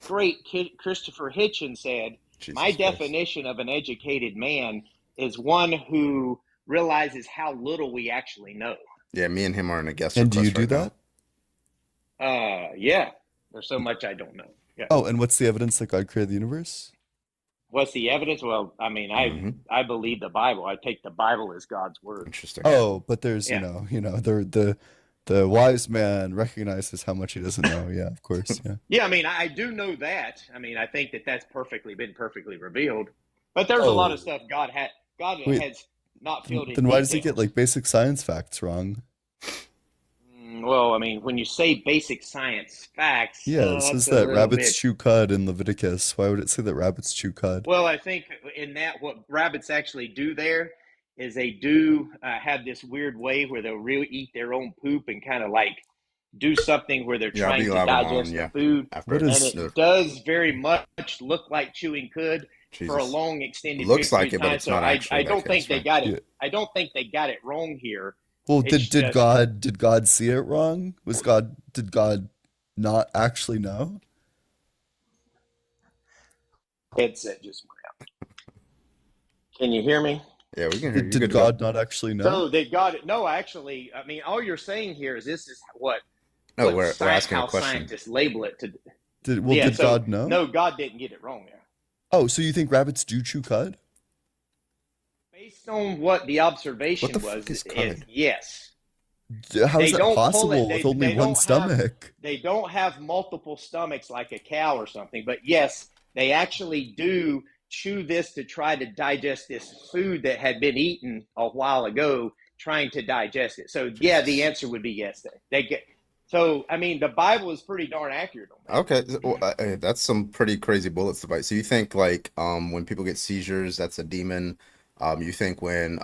great Christopher Hitchens said, my Jesus Christ. definition of an educated man is one who realizes how little we actually know. Yeah, me and him are in a guest And do you request do right now. that? Yeah, there's so much I don't know. Yeah. Oh, and what's the evidence that God created the universe? What's the evidence? Well, I mean, Hmm. I believe the Bible. I take the Bible as God's word. Interesting. Yeah. Oh, but there's, Yeah. the wise man recognizes how much he doesn't know. Yeah, of course. Yeah. Yeah, I mean, I do know that. I mean, I think that that's perfectly revealed. But there's a lot of Oh, stuff God wait, has not filled in then why does he get details. like basic science facts wrong? Well, I mean, when you say basic science facts, Yeah, it that's says a that little rabbits bit. chew cud in Leviticus. Why would it say that rabbits chew cud? Well, I think in that what rabbits actually do there is they do have this weird way where they'll really eat their own poop and kind of like do something where they're Yeah, I'll trying be to loud on digest the yeah food, What after and is the it does very much look like chewing could for a Jesus. long extended Looks period like of it, but time. it's So not actually I that don't think case, they right? got it. yeah. I don't think they got it wrong here. Well, It's did just God see it wrong? Did God not actually know? headset just went out. Can you hear me? Yeah, we can hear Did you. Good did to go. God not actually know? So they got it. No, actually, I mean, all you're saying here is this is No, we're asking a how question. scientists label it to. Yeah. Did So God know? no, God didn't get it wrong there. Oh, so you think rabbits do chew cud? Based on what the What the observation fuck was, is is cud? yes. How is They that don't pull it. possible with only They one don't have stomach? multiple stomachs like a cow or something. But yes, they actually do chew this to try to digest this food that had been eaten a while ago, trying to digest it. So yeah, the Jesus. answer would be yes. They get. So I mean, the Bible is pretty darn accurate on that. Okay, well, that's some pretty crazy bullets to bite. So you think like when people get seizures, that's a demon. You think when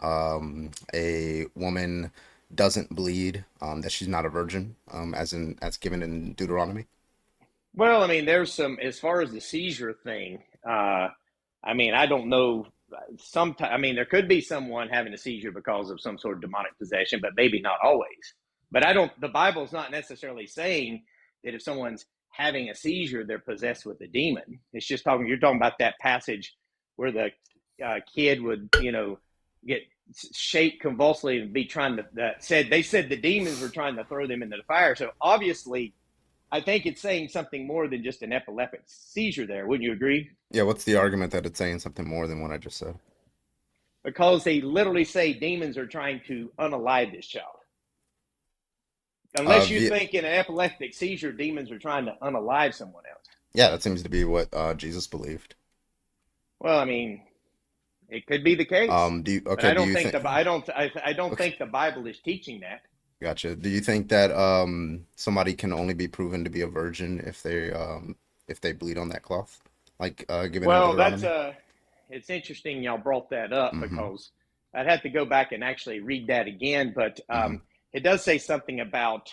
a woman doesn't bleed, that she's not a virgin, as given in Deuteronomy. Well, I mean, there's some as far as the seizure thing. I mean, I don't know. Sometimes, I mean, there could be someone having a seizure because of some sort of demonic possession, but maybe not always. But I don't. The Bible's not necessarily saying that if someone's having a seizure, they're possessed with a demon. It's just talking. You're talking about that passage where the kid would, get shake convulsively and be trying to. They said the demons were trying to throw them into the fire. So obviously I think it's saying something more than just an epileptic seizure there. Wouldn't you agree? Yeah, what's the argument that it's saying something more than what I just said? Because they literally say demons are trying to unalive this child. Uh, Unless you via, think in an epileptic seizure, demons are trying to unalive someone else. yeah, that seems to be what Jesus believed. Well, I mean, it could be the case, Do you but okay? I Do don't you think think? I don't Okay, think the Bible is teaching that. gotcha. Do you think that somebody can only be proven to be a virgin if they bleed on that cloth, like given in Well, Deuteronomy? it's interesting y'all brought that up Mm-hmm. because I'd have to go back and actually read that again, but Mm-hmm. it does say something about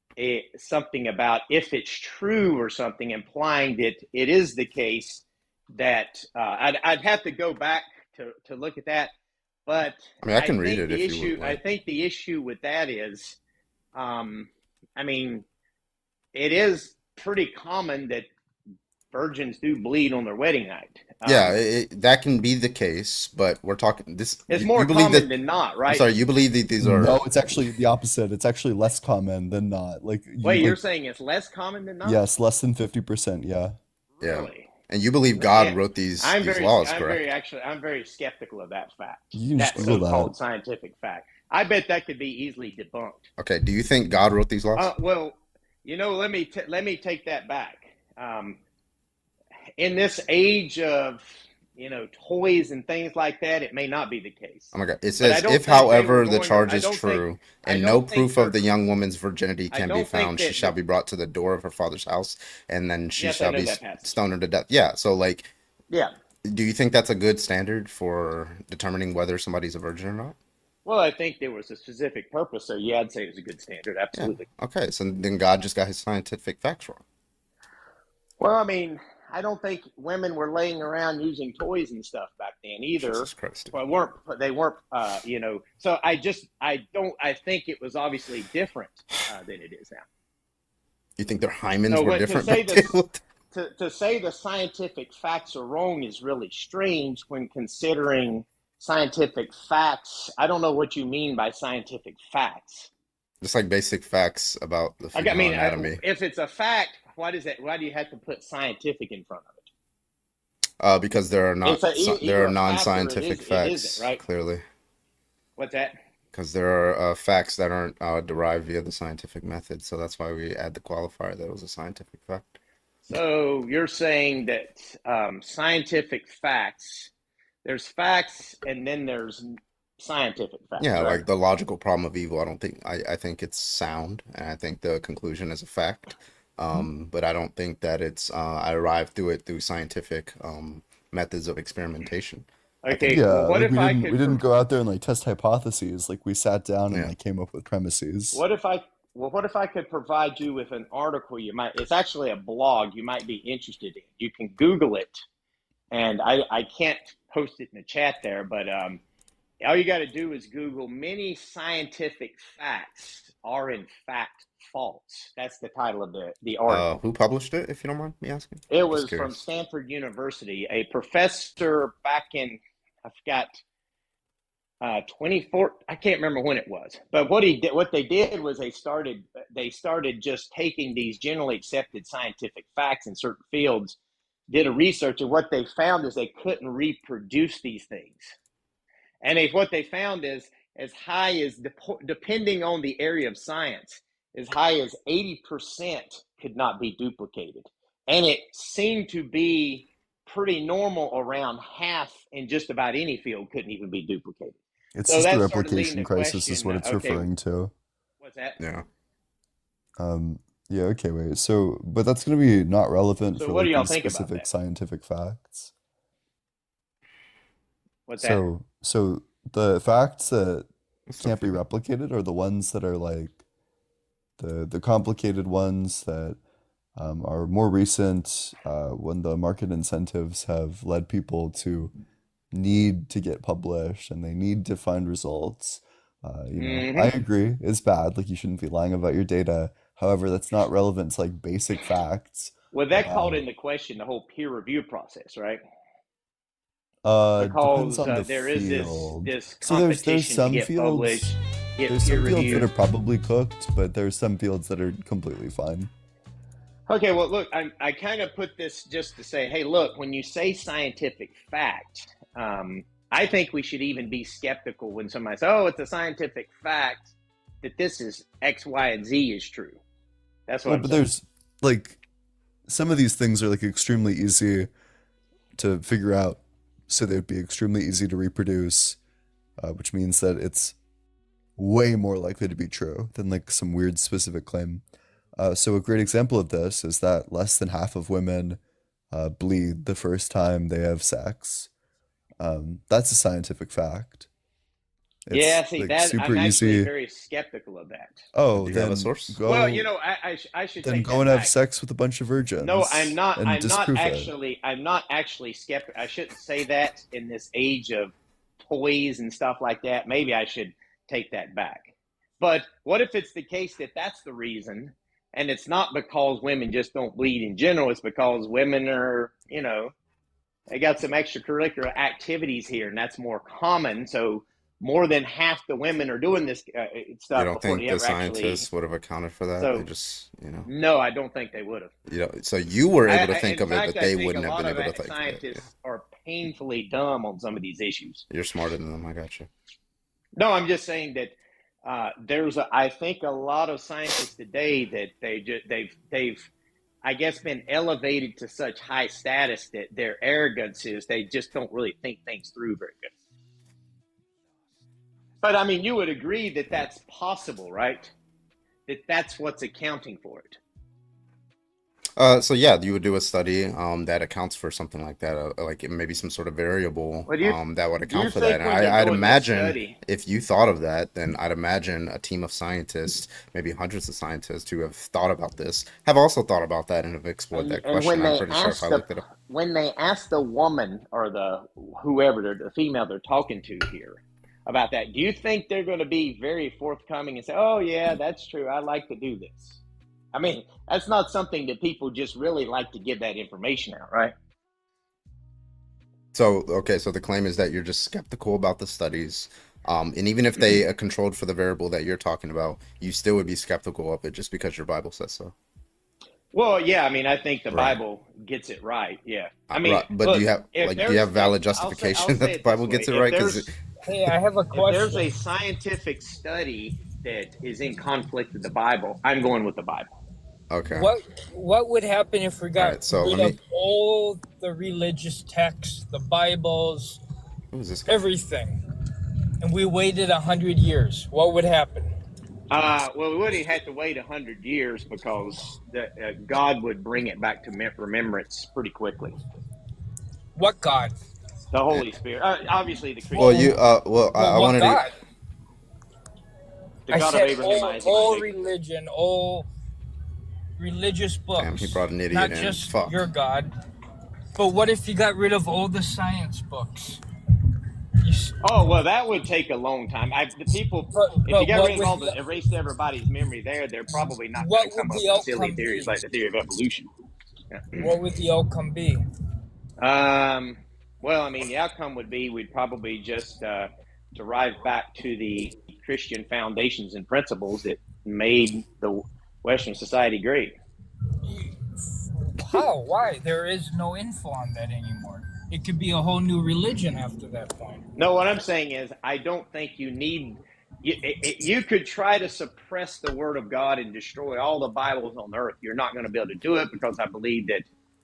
if it's true or something, implying that it is the case that I'd have to go back to look at that. But I mean, I can read it if you would I like. think the issue with that is, um, I mean, it is pretty common that virgins do bleed on their wedding night. Yeah, that can be the case, but we're talking this. It's You more believe common that? than not, I'm right? sorry, you believe that these No, are. it's actually the opposite. It's actually less common than not. Wait, you're saying it's less common than not? Yes, less than 50%. Yeah. Yeah, Really? and you believe God Man, wrote these laws, correct? I'm very skeptical of that fact, You can just that Google that. so-called scientific fact. I bet that could be easily debunked. Okay, do you think God wrote these laws? Well, let me take that back. Um, in this age of toys and things like that, it may not be the case, Oh my God. It but I says, don't if, think they were however, the going to. charge is true, I and no don't think proof of they're. the young woman's virginity I can be don't think found, she that. shall be brought to the door of her father's house, and then she Yes, I shall know be that passage. stoned to death. Yeah, so like, Yeah. do you think that's a good standard for determining whether somebody's a virgin or not? Well, I think there was a specific purpose, so yeah, I'd say it was a good standard. Yeah. Absolutely. Okay, so then God just got his scientific facts wrong. Well, I mean, I don't think women were laying around using toys and stuff back then either. Jesus Christ, dude. Well, weren't they weren't So I don't I think it was obviously different than it is now. You think their hymens So were what to different say back then? this to say the scientific facts are wrong is really strange when considering scientific facts. I don't know what you mean by scientific facts. Just like basic facts about the I female mean, anatomy. if it's a fact, why does it? Why do you have to put scientific in front of it? Because there are not It's there either are a fact or non-scientific it isn't, facts, right? clearly. What's that? Because there are facts that aren't derived via the scientific method, so that's why we add the qualifier that it was a scientific fact. So you're saying that scientific facts, there's facts and then there's scientific facts, Yeah, right? like the logical problem of evil, I think it's sound, and I think the conclusion is a fact. But I don't think that it's I arrived through it through scientific methods of experimentation. I think, Okay, well, Yeah, what like if I we could didn't go out there and like test hypotheses. Like we sat down and yeah. like came up with premises. what if I what if I could provide you with an article you might, it's actually a blog you might be interested in. You can Google it, and I can't post it in the chat there, but all you got to do is Google "many scientific facts are in fact false." That's the title of the article. Who published it, if you don't mind me asking? It Just was from curious. Stanford University, a professor back in, I forgot, 24. I can't remember when it was, but what they did was they started just taking these generally accepted scientific facts in certain fields, did a research, and what they found is they couldn't reproduce these things. And what they found is as high as, depending on the area of science, as high as 80% could not be duplicated. And it seemed to be pretty normal around half in just about any field couldn't even be duplicated. It's So just a that started leading replication to crisis, is question, what it's okay, referring to. what's that? Yeah. Yeah, okay, wait. So, but that's going to be not relevant So for what do like y'all these think about specific that? scientific facts. What's that? So the facts that What's up can't for be you? replicated are the ones that are like the complicated ones that are more recent, when the market incentives have led people to need to get published and they need to find results. I Mm-hmm. agree, it's bad. Like you shouldn't be lying about your data. However, that's not relevant to like basic facts Well, that called about into question the whole peer review process, right? depends Because on the there is field. this So there's competition to some get fields published, get there's peer some fields that are reviewed. probably cooked, but there's some fields that are completely fine. Okay, well, look, I kind of put this just to say, hey, look, when you say scientific fact, I think we should even be skeptical when somebody says, oh, it's a scientific fact that this is X, Y, and Z is true. That's what Well, I'm but saying. there's like some of these things are like extremely easy to figure out, so they would be extremely easy to reproduce, which means that it's way more likely to be true than like some weird specific claim. So a great example of this is that less than half of women bleed the first time they have sex. That's a scientific fact. Yeah, It's see, like that super I'm actually easy. very skeptical of that. Oh, Do you have a source? Well, I should then take go that and have back. sex with a bunch of No, I'm virgins not. and I'm not disprove it. actually. I'm not actually skeptical. I shouldn't say that in this age of toys and stuff like that. Maybe I should take that back. But what if it's the case that that's the reason, and it's not because women just don't bleed in general? It's because women are, they got some extracurricular activities here, and that's more common. So more than half the women are doing this You stuff don't before think they the ever actually. scientists would have accounted for that? They So just, no, I don't think they would have. so you were able to In think of it, fact, but I they think a wouldn't have lot been of able to think of it. Yeah. scientists are painfully dumb on some of these issues. You're smarter than them. I got you. No, I'm just saying that I think a lot of scientists today that they've I guess been elevated to such high status that their arrogance is they just don't really think things through very good. But I mean, you would agree that Right. that's possible, right? That that's what's accounting for it. So yeah, you would do a study that accounts for something like that, like maybe some sort of variable Well, that would do you account for that. think And when they're I'd doing this imagine study, if you thought of that, then I'd imagine a team of scientists, maybe hundreds of scientists who have thought about this, have also thought about that and have explored that and question. I'm pretty sure if I looked it up. when they ask the woman or the female they're talking to here about that, do you think they're going to be very forthcoming and say, "Oh yeah, that's true. I like to do this"? I mean, that's not something that people just really like to give that information out, right? So, okay, so the claim is that you're just skeptical about the studies. And even if they controlled for the variable that you're talking about, you still would be skeptical of it just because your Bible says so. Well, yeah, I mean, I think the Right. Bible gets it right. Yeah. I mean, Right. But look, do you have if valid I'll justification that say the it this Bible way, gets it right? Because Hey, I have a if there's question. a scientific study that is in conflict with the Bible, I'm going with the Bible. okay. What would happen if we All got right. So rid let of me. all the religious texts, the Bibles, Who's this guy? everything, and we waited 100 years? What would happen? Well, we wouldn't have to wait 100 years because God would bring it back to remembrance pretty quickly. What God? The Eh, Holy Spirit, obviously, the Well, Christian you. God, I What wanted to. God? the I God of said Abraham, Isaac, and all Jacob. religion, all religious Damn, he books, brought an idiot not in. just Fuck. your God. But what if you got rid of all the science books? You, Oh well, that would take a long time. The people, if you but got what rid of would erased everybody's memory, they're probably not going what to would come up the with silly outcome theories be? like the theory of evolution. What would the outcome be? Um, well, I mean, the outcome would be we'd probably just derive back to the Christian foundations and principles that made the Western society great. How? Why? There is no info on that anymore. It could be a whole new religion after that point. No, what I'm saying is, I don't think you need. You could try to suppress the word of God and destroy all the Bibles on earth. You're not going to be able to do it because I believe that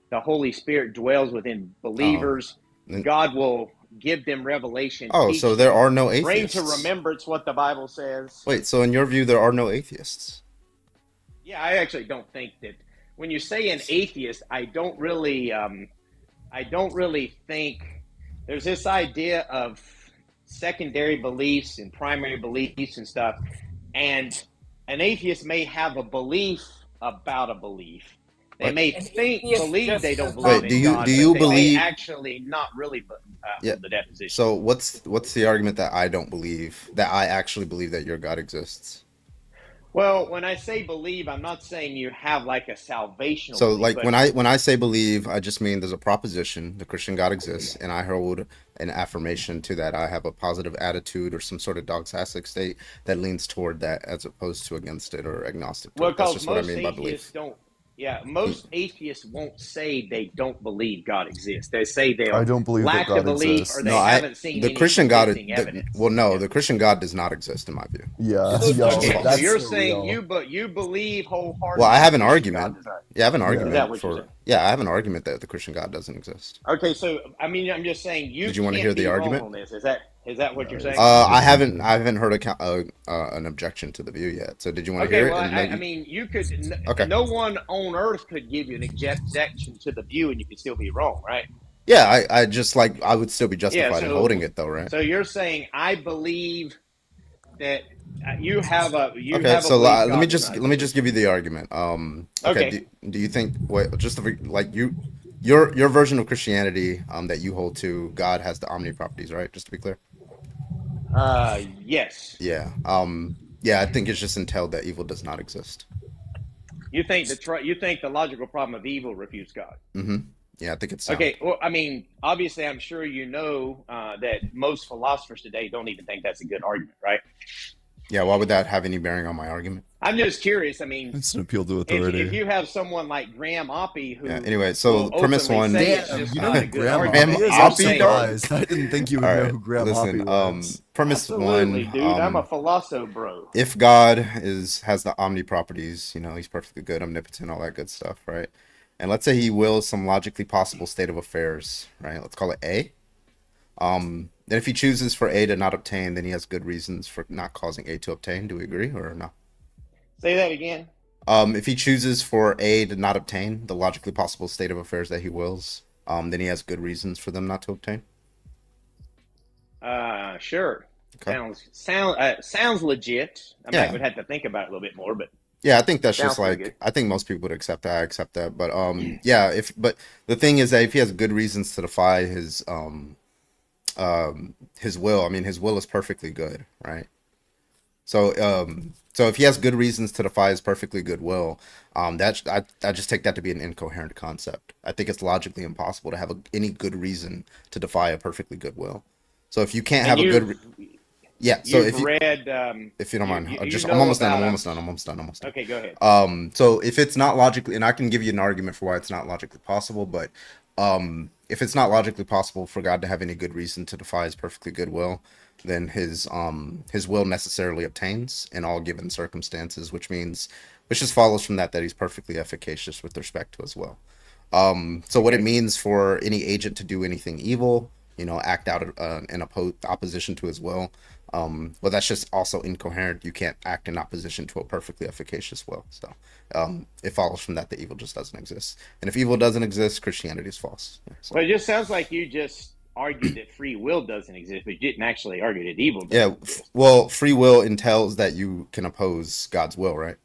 the Holy Spirit dwells within Oh. believers. Then- God will give them revelation, Oh, so teach there them, are no bring to atheists. remembrance what the Bible says. Wait, so in your view, there are no atheists? Yeah, I actually don't think that when you say an atheist, I don't really think there's this idea of secondary beliefs and primary beliefs and stuff. And an atheist may have a belief about a belief. They What? may An atheist believe just they don't does believe Wait, not in believe do God, in but you they may God. believe? actually not really Yeah. hold to that position. So what's the argument that I don't believe that I actually believe that your God exists? Well, when I say believe, I'm not saying you have like a salvational So belief, like but when I say believe, I just mean there's a proposition, the Christian God exists, and I hold an affirmation to that. I have a positive attitude or some sort of dogmatic state that leans toward that as opposed to against it or agnostic to well, it. That's because just what I most mean by atheists belief. don't. Yeah, most atheists won't say they don't believe God exists. They say they'll I don't believe that lack the God belief or No, they exists. haven't seen the any Christian God, convincing evidence. well, no, Yeah. the Christian God does not exist in my view. Yeah, So yo, That's Okay, so false. that's you're saying surreal. you believe Well, I wholeheartedly have the an Christian God argument. does not. Yeah, I have an Is Yeah. that argument what you're for. saying? Yeah, I have an argument that the Christian God doesn't exist. Okay, so I mean, I'm just saying you Did you want to hear can't the be wrong argument? on this. Is that what you're saying? Nice. I Good one. haven't heard an objection to the view yet. So did you want to Okay, hear it? well, And I maybe mean, you could. okay. No one on earth could give you an objection to the view, and you could still be wrong, right? Yeah, I just like I would still be Yeah. justified in holding So, it though, right? so you're saying I believe that you Okay, have a so belief God does not let me just exist. give you the argument. Okay, Okay. do you think wait just to, like your version of Christianity that you hold to God has the omni properties, right? Just to be clear. Yes. Yeah. Yeah, I think it's just entailed that evil does not exist. You think the logical problem of evil refutes God. Mm-hmm. Yeah, I think it's sound. Okay. Well, I mean, obviously, I'm sure you know that most philosophers today don't even think that's a good argument, right? Yeah, why would that have any bearing on my argument? I'm just curious. I mean, It's an appeal to if authority. you have someone like Graham Oppie Yeah, who anyway, so will premise openly one. say it's Damn, just you know not who a good Graham Graham argument, Hoppy is? and you're I'm Oppie, saying, dog? surprised. I didn't think you All would know right, who Graham listen. Hoppy was. Premise absolutely, one. dude, I'm a philosopher, bro. If God has the omni properties, he's perfectly good, omnipotent, all that good stuff, right? And let's say he wills some logically possible state of affairs, right? Let's call it A. Then if he chooses for A to not obtain, then he has good reasons for not causing A to obtain. Do we agree or no? Say that again. If he chooses for A to not obtain the logically possible state of affairs that he wills, then he has good reasons for them not to obtain. Sure. Okay. Sounds legit. I Yeah. would have to think about it a little bit more, but Yeah, I think that's sounds just pretty like good. I think most people would accept that. I accept that, but yeah. If but the thing is that if he has good reasons to defy his will, I mean his will is perfectly good, right? So if he has good reasons to defy his perfectly good will, I just take that to be an incoherent concept. I think it's logically impossible to have any good reason to defy a perfectly good will. So if you can't And have a good, yeah. So you've read if you don't mind, you I'm know almost done. about I'm a. almost done. I'm almost done. Almost done. Okay, go ahead. So if it's not logically, and I can give you an argument for why it's not logically possible, but if it's not logically possible for God to have any good reason to defy his perfectly good will, then his will necessarily obtains in all given circumstances, which just follows from that he's perfectly efficacious with respect to his will. So what it Okay. means for any agent to do anything evil, act out in opposition to his will, well, that's just also incoherent. You can't act in opposition to a perfectly efficacious will. So it follows from that evil just doesn't exist. And if evil doesn't exist, Christianity is false. Yeah, so. Well, it just sounds like you just argued that free will doesn't exist, but you didn't actually argue that evil Yeah, doesn't exist. well, free will entails that you can oppose God's will, right?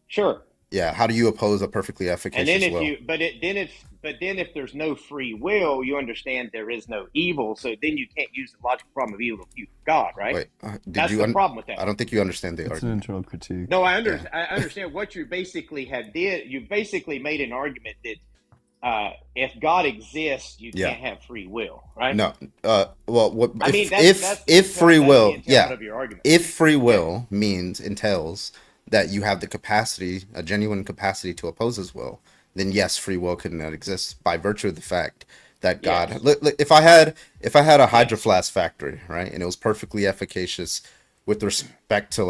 Sure. Yeah, how do you oppose a perfectly And then efficacious if will? you, but then if there's no free will, you understand there is no evil. So then you can't use the logical problem of evil to accuse God, right? Wait, did That's you? the problem with that. I don't think you understand the It's an argument. internal critique. No, Yeah, I understand what you basically have did. You basically made an argument that if God exists, you yeah. can't have free will, right? No. Well, what I mean, if free that's the will? entailment Yeah, of your argument. if free Yeah. will entails that you have the capacity, a genuine capacity to oppose his will, then yes, free will could not exist by virtue of the fact that God. Yes. If I had a hydro Yes. flask factory, right, and it was perfectly efficacious with respect to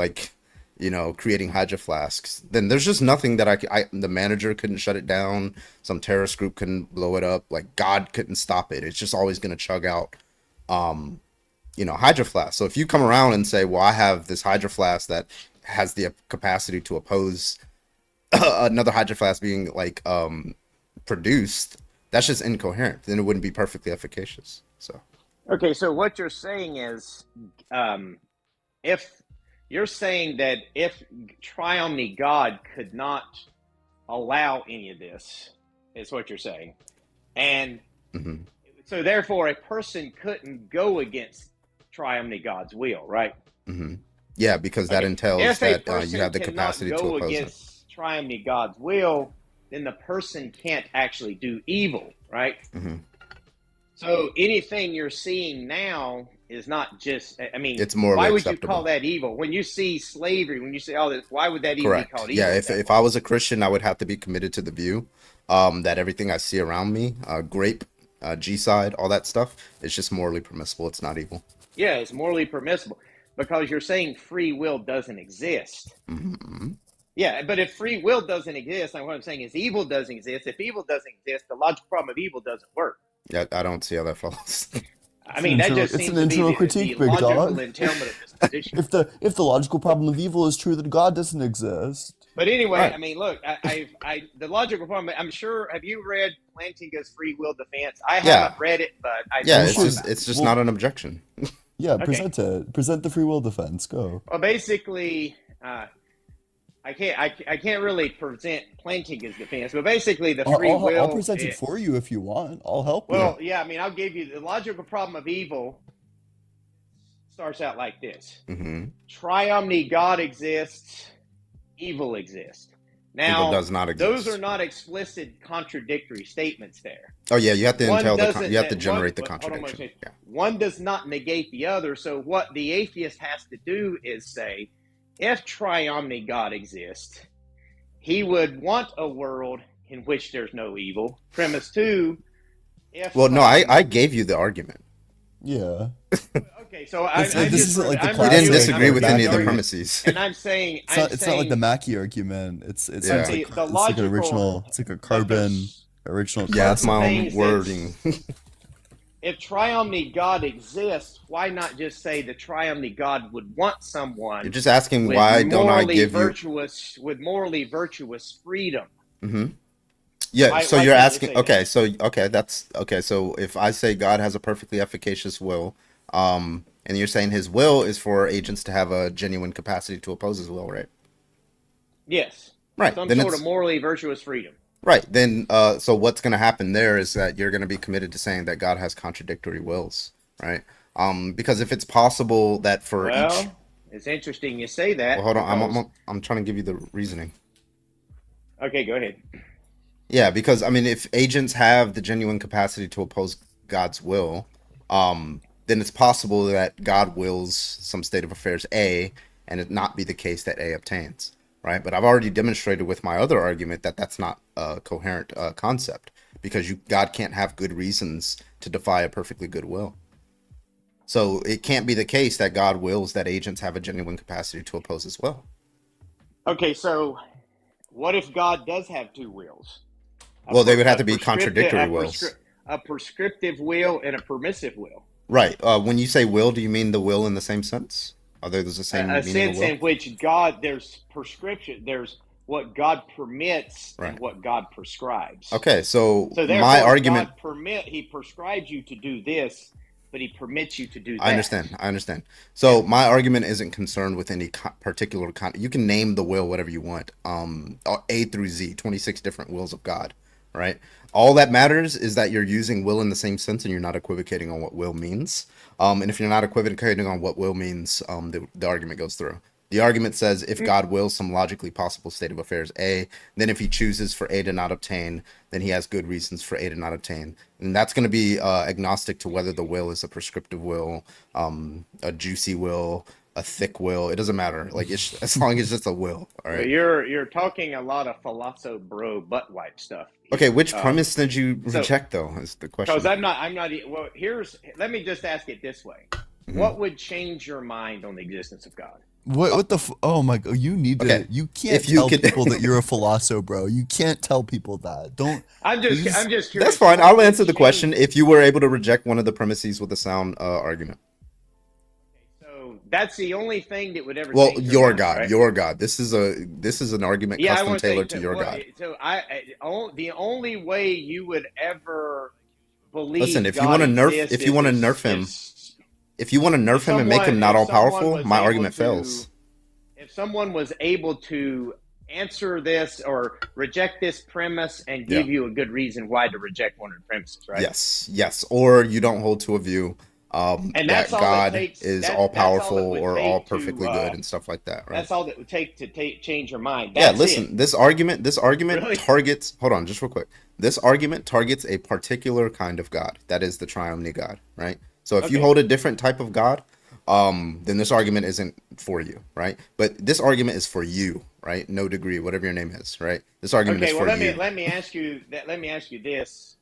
creating hydro flasks, then there's just nothing that the manager couldn't shut it down, some terrorist group couldn't blow it up, like God couldn't stop it. It's just always going to chug out hydro flask. So if you come around and say, well, I have this hydro flask that has the capacity to oppose another hydro flask being produced, that's just incoherent. Then it wouldn't be perfectly efficacious. So Okay, so what you're saying is, um, if you're saying that if triomni God could not allow any of this, is what you're saying, and mhm, so therefore a person couldn't go against triomni God's will, right? mhm. Yeah, because that Okay, entails if a that you person have the cannot capacity to go oppose it. against triumphant God's will, then the person can't actually do evil, right? Hmm. So anything you're seeing now is not just, I mean, It's morally why would you call acceptable. that evil? When you see slavery, when you see all this, why would that even be Correct. called Yeah, evil at that if I point? was a Christian, I would have to be committed to the view that everything I see around me, grape, G side, all that stuff, is just morally permissible. It's not evil. Yeah, it's morally permissible because you're saying free will doesn't exist. Hmm. Yeah, but if free will doesn't exist, and what I'm saying is evil doesn't exist. If evil doesn't exist, the logical problem of evil doesn't work. Yeah, I don't see how that follows. I mean, that just It's an seems to be internal the critique, big logical dog. entailment of this position. If the logical problem of evil is true that God doesn't exist. But anyway, Right. I mean, look, the logical problem. I'm sure. Have you read Plantinga's Free Will Defense? I Yeah. haven't read it, but I Yeah, know You a it's lot should. just about it. it's just not Well, an objection. yeah, Okay. present it. Present the free will defense. Go. Well, basically, I can't really present Plantinga's defense, but basically, the free I'll will. present it for you if you want. I'll help Yeah. you. Well, yeah. I mean, I'll give you the logical problem of evil. Starts out like this: Hmm. Triomni God exists, evil exists. Evil Now, does not those are exist. not explicit contradictory statements there. Oh yeah, you have to One you doesn't have to one generate the hold on one contradiction. second. Yeah. One does not negate the other. So what the atheist has to do is say, if triomni God exists, he would want a world in which there's no evil. Premise two, if Well, no, I gave you the argument. Yeah. okay, so This isn't like the You didn't classic I'm disagree like with any reviewing of the the Mackie. argument, premises. and I'm saying It's not like the Mackie argument. It but seems Yeah. like the it's like an logical, original. It's like a but carbon there's original Yeah, that's certain my carbon. own things wording. that's if triomni God exists, why not just say the triomni God would want You're someone just asking why don't I give you? with morally virtuous freedom? Hmm. Yeah, so Why you're can't they asking. say that? Okay, so okay, that's okay. So if I say God has a perfectly efficacious will, and you're saying His will is for agents to have a genuine capacity to oppose His will, right? Yes, Right. some Then sort of it's morally virtuous freedom. right. Then, so what's going to happen there is that you're going to be committed to saying that God has contradictory wills, right? Because if it's possible that for each, Well, It's interesting you say that Well, hold on. because I'm trying to give you the reasoning. okay, go ahead. Yeah, because I mean, if agents have the genuine capacity to oppose God's will, then it's possible that God wills some state of affairs A, and it not be the case that A obtains, right? But I've already demonstrated with my other argument that that's not a coherent concept because God can't have good reasons to defy a perfectly good will. So it can't be the case that God wills that agents have a genuine capacity to oppose his will. Okay, so what if God does have two wills? Well, they would have to be contradictory wills. A prescriptive will and a permissive will. Right. When you say will, do you mean the will in the same sense? Are they the same A meaning of sense will? in which there's prescription, there's what God permits Right. and what God prescribes. Okay, so So my therefore, argument. He prescribes you to do this, but he permits you to do that. I understand. So my argument isn't concerned with any particular you can name the will whatever you want. A through Z, 26 different wills of God, right? All that matters is that you're using will in the same sense and you're not equivocating on what will means. And if you're not equivocating on what will means, the argument goes through. The argument says if God wills some logically possible state of affairs A, then if he chooses for A to not obtain, then he has good reasons for A to not obtain. And that's going to be agnostic to whether the will is a prescriptive will, a juicy will, a thick will. It doesn't matter. Like as long as it's just a will. All right. You're talking a lot of philosopho bro butt wipe stuff. Okay, which premise did you reject though? Is the question. Because I'm not. Well, let me just ask it this way: What would change your mind on the existence of God? What the oh my god, you need to Okay. you can't If you tell could- people that you're a philosopher, bro. You can't tell people that. Don't I'm just curious. That's fine. What I'll would answer the change- question if you were able to reject one of the premises with a sound argument. So that's the only thing that would ever. Well, change your mind, God, right? your God. This is an argument Yeah, I custom want to say tailored to your well, God. So the only way you would ever believe. Listen, if you God want to nerf, exists if you want to is- nerf him, is- if you want to nerf him and make him not if all someone powerful, was my able argument to- fails. If someone was able to answer this or reject this premise and give you a good reason why to reject one of the premises, right? Yes, or you don't hold to a view And that that's all it God takes- is that's all all it powerful would or take all to, perfectly good and stuff like that, right? That's all that would take to change your mind. Yeah, That's listen, it. this argument Really? targets, hold on, just real quick. This argument targets a particular kind of God, that is the triune God, right? So if you Okay. hold a different type of God, then this argument isn't for you, right? But this argument is for you, right? No degree, whatever your name is, right? This argument Okay, is well for let you. me ask you this: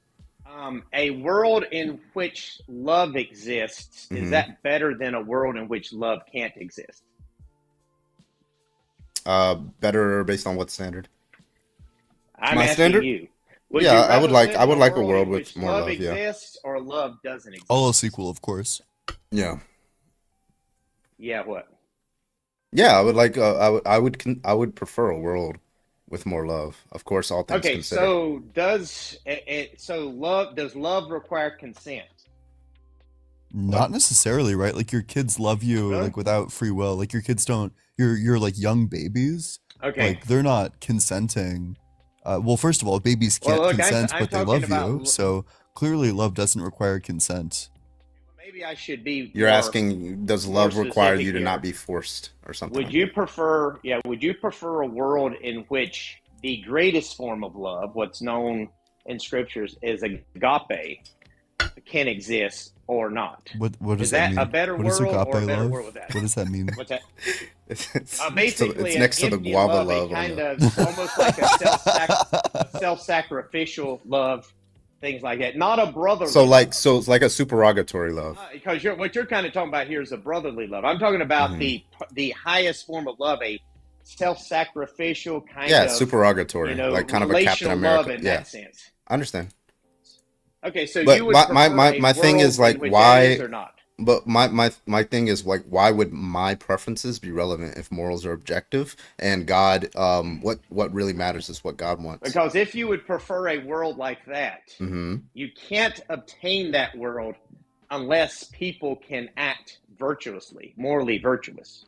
a world in which love exists is that better than a world in which love can't exist? Better based on what standard? I'm My asking standard? you. Would Yeah, you I would rather like live I in would like a world world in with which more love love, yeah. exists or love doesn't exist? all else equal, of course. Yeah. Yeah, what? Yeah, I would like I would prefer a world with more love. Of course, all things Okay, considered. so does love require consent? Not necessarily, right? Like your kids love you Really? like without free will. Like your kids don't you're like young babies. Okay. Like they're not consenting. Well, first of all, babies Well, can't look, consent, I'm but they talking love about you. So clearly love doesn't require consent. Maybe I should be You're more- asking, does more love require specific you to here. not be forced or something? Would like you that? prefer a world in which the greatest form of love, what's known in scriptures as agape, can exist or not? What does Is that that mean? a better What is world agape or a better love? world with that? What does that mean? What's that? It's Basically, it's next to an the empty guava love, love a on kind the. of almost like a self-sacrificial love, things like that. Not a brotherly. So it's like a supererogatory love. Because what you're kind of talking about here is a brotherly love. I'm talking about Mm-hmm. the highest form of love, a self-sacrificial kind Yeah, of supererogatory, like kind of a Captain relational America. love in Yeah, that sense. I understand. Okay, so But you would my prefer a thing world is like in which why. that is or not? But my thing is like, why would my preferences be relevant if morals are objective and God, what really matters is what God wants. Because if you would prefer a world like that, Mm-hmm. you can't obtain that world unless people can act virtuously, morally virtuous.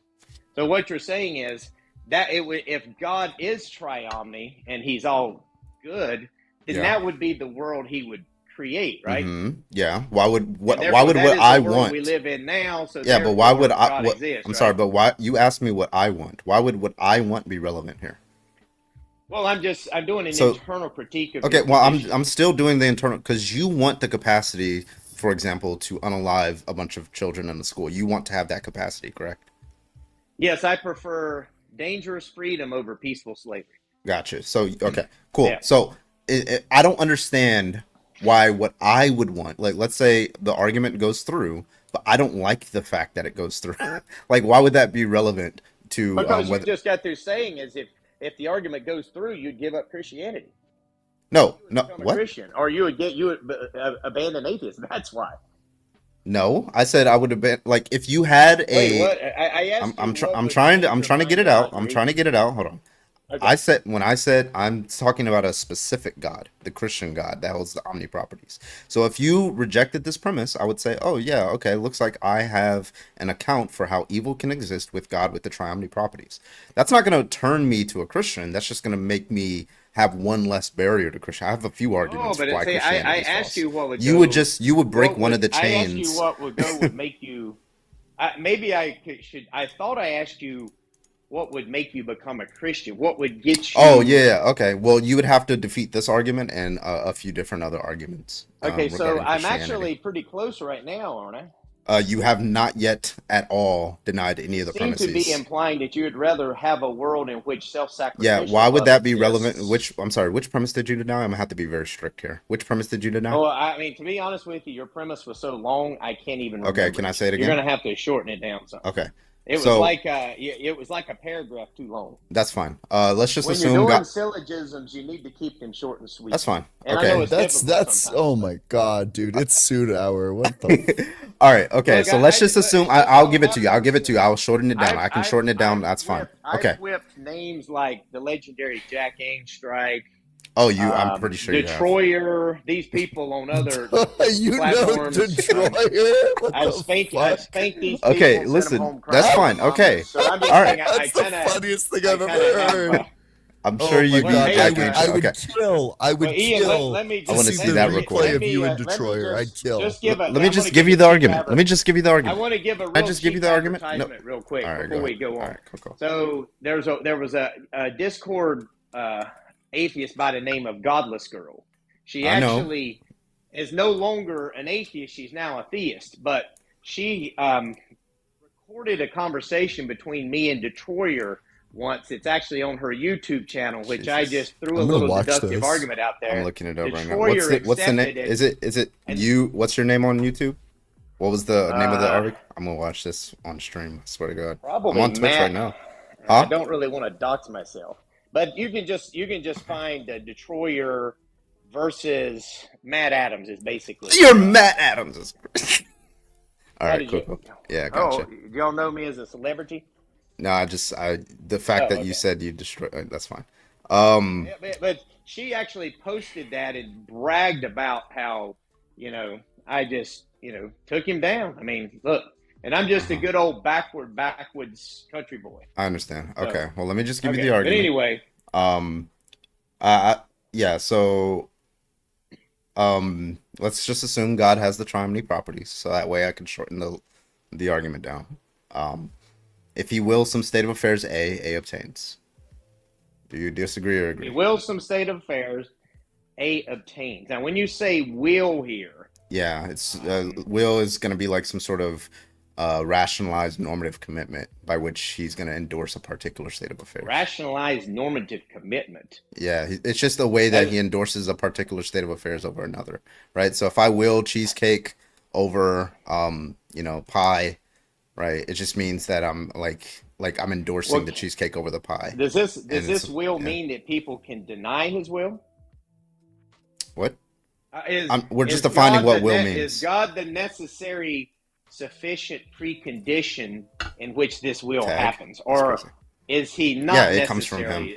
So what you're saying is that if God is triomni and he's all good, then Yeah. that would be the world he would create, right? Yeah. Why would And what? Why therefore, would that what is I the world we want? live in now. So Yeah, but why would therefore, I? God What? exists, I'm sorry, right? but why? You asked me what I want. Why would what I want be relevant here? Well, I'm doing an So internal critique of okay, your well, I'm position. I'm still doing the internal because you want the capacity, for example, to unalive a bunch of children in the school. You want to have that capacity, correct? Yes, I prefer dangerous freedom over peaceful slavery. Gotcha. So okay, cool. Yeah. So I don't understand why what I would want. Like, let's say the argument goes through, but I don't like the fact that it goes through. Like, why would that be relevant to Because you whether? just got through saying as if the argument goes through, you'd give up Christianity. No, You would no, become a what? Christian, or you would abandon atheism. That's why. No, I said I would have been like if you had Wait, a. what? I asked you what I'm would trying to change your get mind it out. about I'm your trying to get atheism. it out. Hold on. Okay. I said I'm talking about a specific God, the Christian God that holds the omni properties. So if you rejected this premise, I would say, oh yeah, okay, looks like I have an account for how evil can exist with God with the triomni properties. That's not going to turn me to a Christian. That's just going to make me have one less barrier to Christian. I have a few No, arguments but why see, I Christianity is asked false. you what would You would go. just you would break What one of would the I asked you chains. what would make you? Maybe should. I thought I asked you what would make you become a Christian. What would get Oh you? yeah, okay. Well, you would have to defeat this argument and a few different other arguments Okay, so regarding I'm Christianity. actually pretty close right now, aren't I? You have not yet at all denied any You of the seem to be premises. implying that you would rather have a world in which Yeah, self-sacrificial why would love that be relevant? exists. Which, I'm sorry, which premise did you deny? I'm gonna have to be very strict here. Which premise did you deny? Oh, I mean, to be honest with you, your premise was so long, I can't even Okay, remember can I it. say it You're again? gonna have to shorten it down some. Okay, It was so like a paragraph too long. that's fine. Let's just When you're assume doing God. syllogisms, you need to keep them short and That's sweet. fine. And I know Okay. it's That's difficult that's sometimes, oh but my god, dude. It's suit hour. What the All right. Okay. look, So let's just assume it just I'll so give it to you. I'll give happens it to you. I'll shorten it down. I can shorten it down. That's fine. I've Okay. whipped names like the legendary Jack Angstrike, Oh, you. I'm pretty sure you have. Detroyer, these people on other you know platforms. Detroit? What I've the spanked fuck? these people Okay. and sent them Listen. home That's crying to their fine. Okay. mamas. So I'm All just right. saying That's the funniest thing I I've ever kind of have. heard. I'm sure Oh my you Well, beat god, hey, Jack Ain't I Sure. would Okay. kill. I well, would Ian, kill let me I to want to just see see the that replay recording. of you in let me Detroit. I'd kill. just give a. Let me I'm going just to give give you a the cheap argument. Let me just give you the I argument. want to give a I real just give you cheap the argument? No. advertisement real All quick right. Go before ahead. we go All on. right. Cool. Cool. So there was a Discord atheist by the name of Godless Girl. She I know. actually is no longer an atheist. She's now a theist, but she recorded a conversation between me and Detroyer once. It's actually on her YouTube channel, which I Jesus. just threw a I'm gonna little watch deductive this. argument out I'm there. looking it up right now. Detroyer What's the name? accepted it, Is it and you? What's your name on YouTube? What was the name of the uh, article? I'm gonna watch this on stream. I swear to God. I'm probably on Twitch right Matt. now. I Huh? don't really want to dox myself, but you can just find Detroyer versus Matt Adams is basically. You're Matt Adams. All How right, did cool, you? cool. Yeah, Oh, gotcha. y'all know me as a celebrity? No, the fact Oh, that you okay. said you destroyed, that's fine. Yeah, but she actually posted that and bragged about how, I just, took him down. I mean, look, and I'm just a Uh-huh. good old backwoods country boy. I understand. So, Okay, well, let me just give you the okay. But argument. anyway, Um, yeah, so let's just assume God has the triune properties, so that way I can shorten the argument down. If he wills some state of affairs A obtains. Do you disagree or he agree? wills some state of affairs, A obtains. Now, when you say will here, Yeah, it's um, will is going to be like some sort of rationalized normative commitment by which he's going to endorse a particular state of affairs. rationalized normative commitment. Yeah, it's just the way that That, he endorses a particular state of affairs over another, right? So if I will cheesecake over, pie, right? It just means that I'm like I'm endorsing well, the cheesecake over the pie, does and it's this will yeah. mean that people can deny his will? What? Is We're just defining what will is means. God the necessary sufficient precondition in which this will Tag. happens, That's or crazy. is he Yeah, not it comes from him. necessary?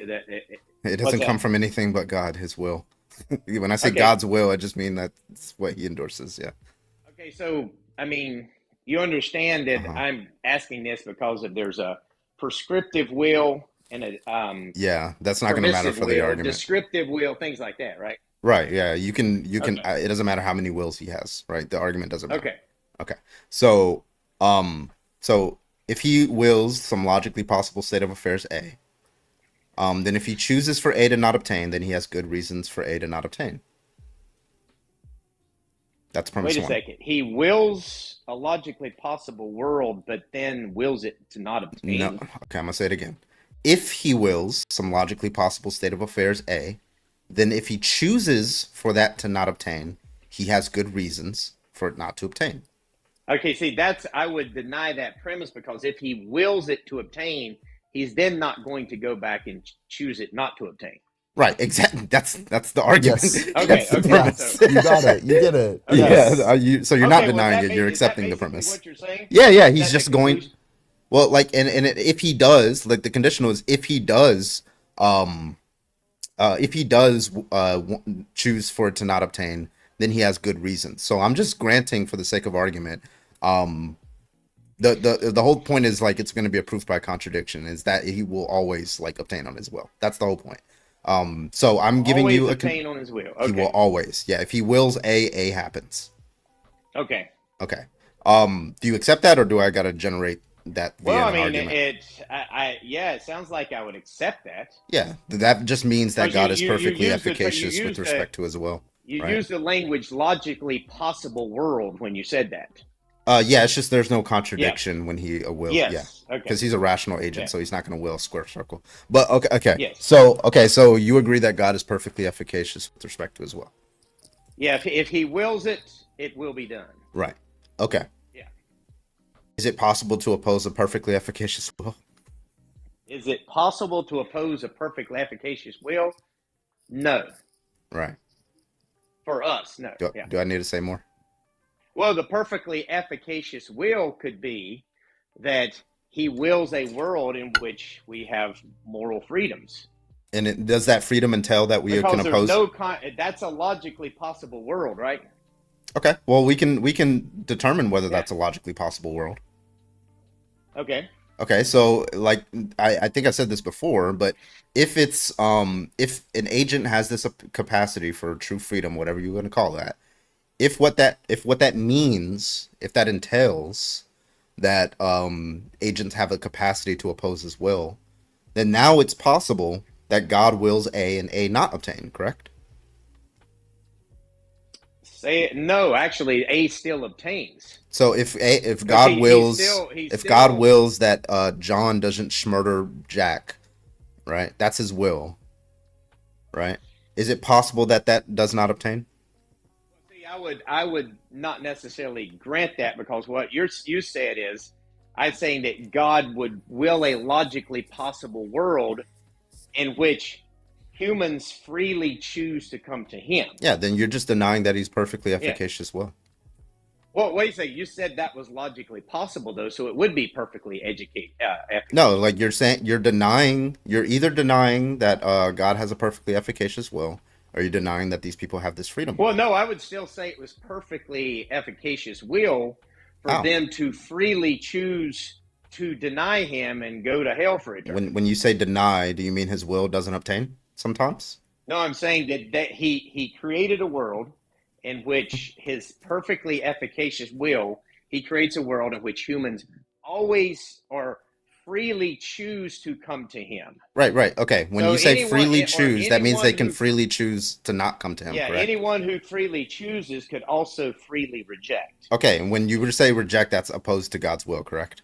It What's doesn't come that? from anything but God, his will. When I say Okay, God's will, I just mean that's what he endorses. Yeah. okay. So I mean, you understand that Uh-huh. I'm asking this because there's a prescriptive will and a Yeah, that's not going to matter permissive for the will, argument. descriptive will, things like that, right? Right. Yeah. You can. Okay. It doesn't matter how many wills he has. Right. The argument doesn't matter. Okay. Okay. So, so if he wills some logically possible state of affairs A, then if he chooses for A to not obtain, then he has good reasons for A to not obtain. That's premise Wait a one. second. He wills a logically possible world, but then wills it to not No. obtain. Okay. I'm gonna say it again. If he wills some logically possible state of affairs A, then if he chooses for that to not obtain, he has good reasons for it not to obtain. Okay, see, I would deny that premise because if he wills it to obtain, he's then not going to go back and choose it not to obtain. Right, exactly. That's the argument. Yes. Okay, That's the okay, premise. so You got it. You get it. okay. Yes. Yeah, so you're not Okay, well, denying it. You're is that accepting the basically premise. what you're saying? Yeah, Is he's that the just going. conclusion? Well, like, and if he does, like, the conditional is if he does choose for it to not obtain, then he has good reasons. So I'm just granting for the sake of argument. The whole point is like it's going to be a proof by contradiction. Is that he will always like obtain on his will. That's the whole point. So I'm giving Always you obtain on his will. he will Okay, always. Yeah, if he wills A happens. okay. Okay. Do you accept that, or do I got to generate that via Well, I an mean, argument? yeah, it sounds like I would accept that Yeah, that just means that because God is you perfectly use the efficacious with respect to his will, you right? use the language logically possible world when you said that. Yeah, it's just there's no Yeah. contradiction when he will. Yeah, Yes. Okay. because he's a rational agent, Yeah. so he's not going to will a square circle. But okay. Yes. So you agree that God is perfectly efficacious with respect to his will, Yeah. If he wills it, it will be done. right? Okay. Yeah. Is it possible to oppose a perfectly efficacious will? Is it possible to oppose a perfectly efficacious will? No. Right. For us, no. Do, Yeah. do I need to say more? Well, the perfectly efficacious will could be that he wills a world in which we have moral freedoms. And does that freedom entail that we Because can there's oppose? that's a logically possible world, right? Okay. Well, we can determine whether Yeah. that's a logically possible world. Okay. Okay, so like I think I said this before, but if it's if an agent has this capacity for true freedom, whatever you're going to call that, if what that means, if that entails that agents have a capacity to oppose his will, then now it's possible that God wills A and A not obtain, correct? Say it. No, actually, A still obtains. So if Because God he's wills he's God still wills that John doesn't murder Jack, right? That's his will, right? Is it possible that that does not obtain? see, I would not necessarily grant that because what you said is I'm saying that God would will a logically possible world in which humans freely choose to come to him. Yeah, then you're just denying that he's perfectly Yeah. efficacious will. Well, wait a second. You said that was logically possible, though, so it would be perfectly efficacious. No, like you're saying you're either denying that God has a perfectly efficacious will, or you're denying that these people have this freedom. Well, no, I would still say it was perfectly efficacious will for How? them to freely choose to deny him and go to hell for eternity. When you say deny, do you mean his will doesn't obtain sometimes? No, I'm saying that he created a world in which his perfectly efficacious will, he creates a world in which humans always or freely choose to come to him. Right. Okay. When So you say anyone freely or choose, that means they anyone can who freely choose to not come to him, yeah, correct? anyone who freely chooses could also freely reject. Okay, and when you say reject, that's opposed to God's will, correct?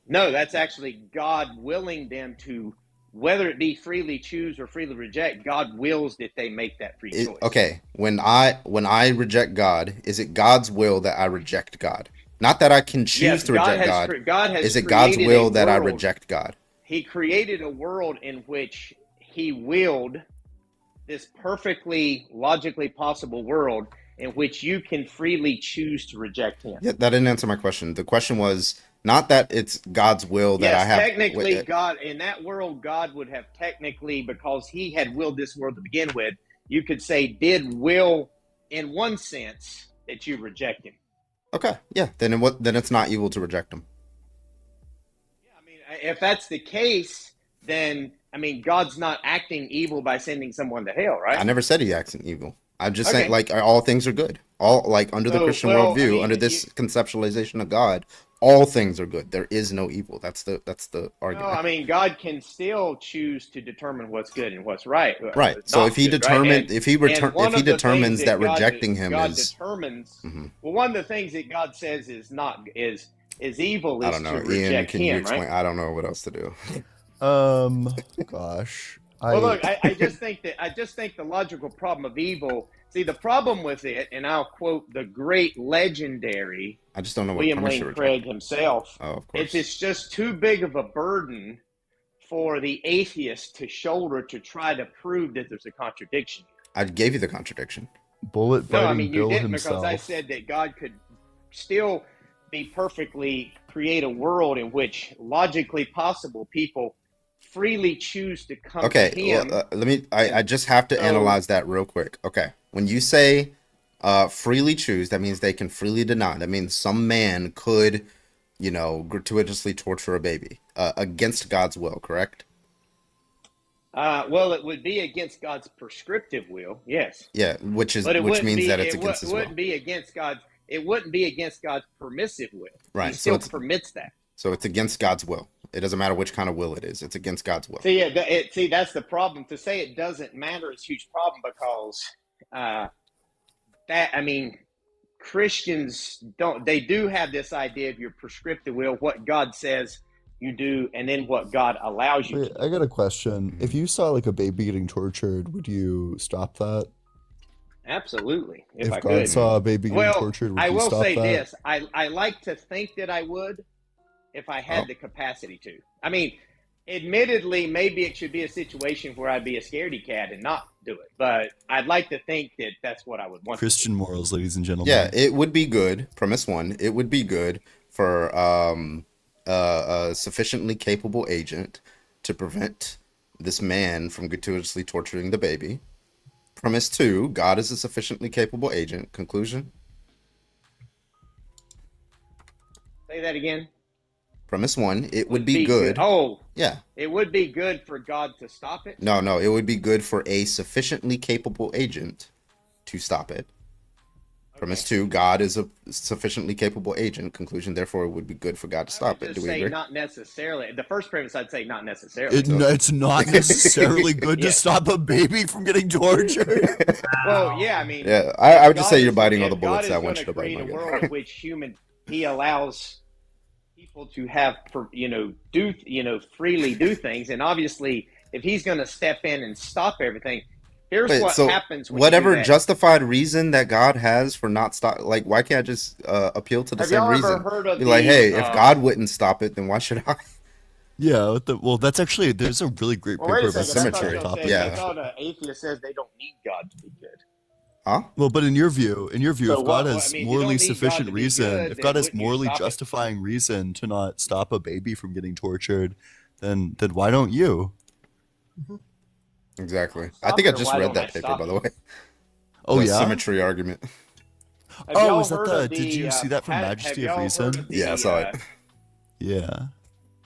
No, that's actually God willing them to, whether it be freely choose or freely reject, God wills that they make that free choice. Okay, when I reject God, is it God's will that I reject God? Not that I can choose Yes, to reject God has Is it God's created will a that I world. reject God? He created a world in which he willed this perfectly logically possible world in which you can freely choose to reject him. Yeah, that didn't answer my question. The question was not that it's God's will that I Yes, have. technically, God, in that world, God would have technically, because he had willed this world to begin with, you could say, did will in one sense that you reject him. Okay, yeah, then it's not evil to reject him. Yeah, I mean, if that's the case, then I mean, God's not acting evil by sending someone to hell, I right? never said he acts in evil. I'm just saying, Okay. like, all things are good. All, like, under the So, Christian well, I worldview, mean, under this conceptualization of God, all things are good. There is no evil. That's the no, argument. I mean, God can still choose to determine what's good and what's right, Right. So if not he good, right? determined, And if one he of the things determines that that rejecting him God is, determines, Mhm. well, one of the things that God says is not is evil I is don't to know, Ian, reject can you Him, right? explain? I don't know what else to do. Gosh, Well, I look, I just think the logical problem of evil. See, the problem with it, and I'll quote the great legendary I just don't know what William premise Lane you're Craig rejecting. himself. Oh, of course. It's just too big of a burden for the atheist to shoulder to try to prove that there's a contradiction here. I gave you the contradiction. bullet No, I biting mean you Bill didn't because I himself. said that God could still be perfectly create a world in which logically possible people freely choose to come to Okay, well, Him, let me. I and just have to so analyze that real quick. Okay, when you say freely choose, that means they can freely deny. That means some man could, gratuitously torture a baby against God's will, correct? well, it would be against God's prescriptive will, yes, Yeah, but which means that it's against his will. wouldn't be against God's it wouldn't be against God's permissive will. He Right. still permits that. So it's against God's will. It doesn't matter which kind of will it is. It's against God's will. See, see, that's the problem. To say it doesn't matter is a huge problem because uh, that I mean, Christians don't. They do have this idea of your prescriptive will, what God says you do, and then what God allows you Wait, to do. I got a question. If Mhm. you saw like a baby getting tortured, would you stop that? Absolutely, if If I God could. Mhm. saw a baby getting Well, tortured, would I you will stop say that? this: I like to think that I would if I had Oh, the capacity to. I mean, admittedly, maybe it should be a situation where I'd be a scaredy cat and not do it, but I'd like to think that that's what I would want to do. Christian morals, ladies and yeah, gentlemen. it would be good. Premise one, it would be good for a sufficiently capable agent to prevent this man from gratuitously torturing the baby. Premise two, God is a sufficiently capable agent. Conclusion. Say that again. Premise one, it would Would be be good. good. Oh, Yeah. it would be good for God to stop it. No, no, it would be good for a sufficiently capable agent to stop it. Premise Okay. two, God is a sufficiently capable agent. Conclusion, therefore, it would be good for God to I would stop it. Do just we say agree? not necessarily. The first premise, I'd say not necessarily. So, It's not necessarily good to Yes. stop a baby from getting tortured. Well, yeah. I mean, yeah, I would just say you're biting all the if God bullets that I is going want to you to bite, create my a world in guy. which He allows people to have, do, freely do things, and obviously, if He's going to step in and stop everything, here's Wait, what so happens when you do whatever that. justified reason that God has for not stop, like, why can't I just appeal to the Have same y'all ever reason? heard Be of like, the? hey, if God wouldn't stop it, then why should I? Yeah, well, that's actually there's a really great Well, wait paper a about second. this I thought Symmetry. y'all topic said I Yeah. actually. thought an atheist says they don't need God to be good. Huh? Well, but in your view, So if God I has mean, if you morally don't need God sufficient to be reason, good, if God then has wouldn't you morally stop it? justifying reason to not stop a baby from getting tortured, then why don't you? Exactly. I Stop think I it, or just why read don't I that paper, by stop the you? way. Oh The yeah? symmetry argument. Have Oh, y'all is that heard of did the? you see that from Have Majesty of y'all heard Reason? of Yeah, I the? saw it. Yeah.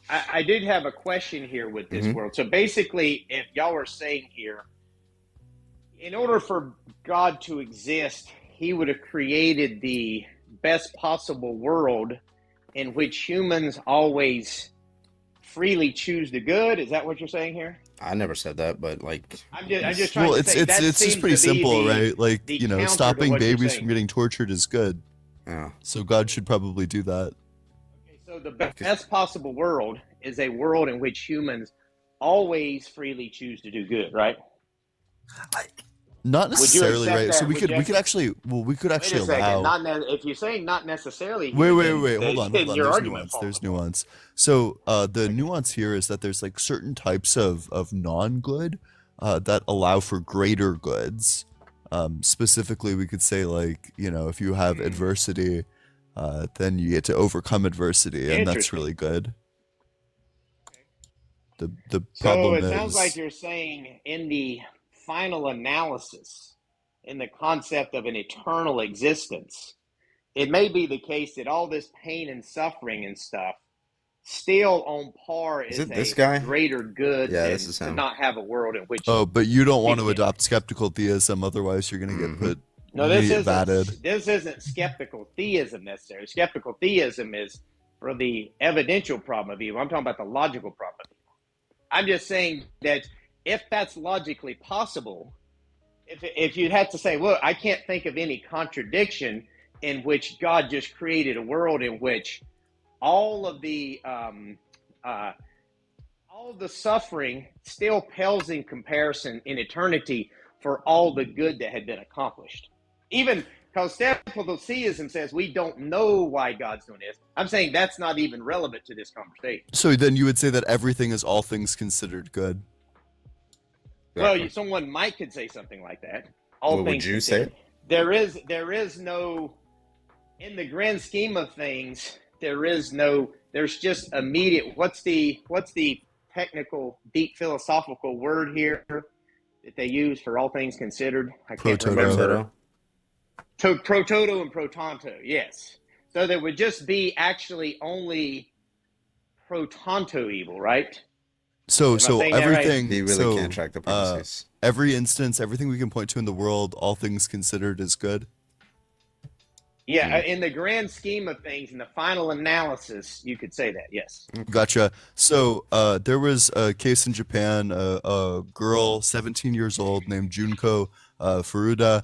I did have a question here with this Hmm. world. So basically, if y'all are saying here, in order for God to exist, He would have created the best possible world in which humans always freely choose the good. Is that what you're saying here? I never said that, but like, I'm just trying Well, to it's say it's that it's just seems pretty to be simple, right? Like, the counter to stopping what you're babies from saying. getting tortured is good. yeah. So God should probably do that. Okay, so the best possible world is a world in which humans always freely choose to do good, right? Not Would you necessarily, accept right? So that? Would you? we could Wait a actually second. allow. If you're saying not necessarily Wait, here, wait, wait. Hold then on. your There's argument nuance. falls There's apart. nuance. So, the Okay. nuance here is that there's like certain types of non-good, that allow for greater goods. Specifically, we could say like, if you have adversity, then you get to overcome adversity, and that's Interesting. really good. The So problem it sounds like is, you're saying in the final analysis, in the concept of an eternal existence, it may be the case that all this pain and suffering and stuff still on par Is as it this a guy? greater good Yeah, this than is to him. not have a world in which Oh, but you don't want to people. adopt skeptical theism, otherwise you're gonna get Mm-hmm. No, you're gonna get vatted. this isn't skeptical theism necessarily. Skeptical theism is for the evidential problem of evil. I'm talking about the logical problem of evil. I'm just saying that if that's logically possible, if you'd have to say, look, I can't think of any contradiction in which God just created a world in which all of the suffering still pales in comparison in eternity for all the good that had been accomplished. Even because skeptical theism says we don't know why God's doing this. I'm saying that's not even relevant to this conversation. So then you would say that everything is all things considered good. Well, Exactly. someone might could say something like that. All What would things you say? considered, there is no, in the grand scheme of things, there is no. There's just immediate. What's the technical, deep philosophical word here that they use for all things considered? I can't Pro-toto. remember. Pro toto and pro tanto, yes. So there would just be actually only pro tanto evil, right? So Am I so saying that right? everything He really can't track the premises. every instance, everything we can point to in the world, all things considered, is good. Yeah, in the grand scheme of things, in the final analysis, you could say that, yes. Gotcha. So there was a case in Japan, a girl, 17 years old, named Junko Furuta.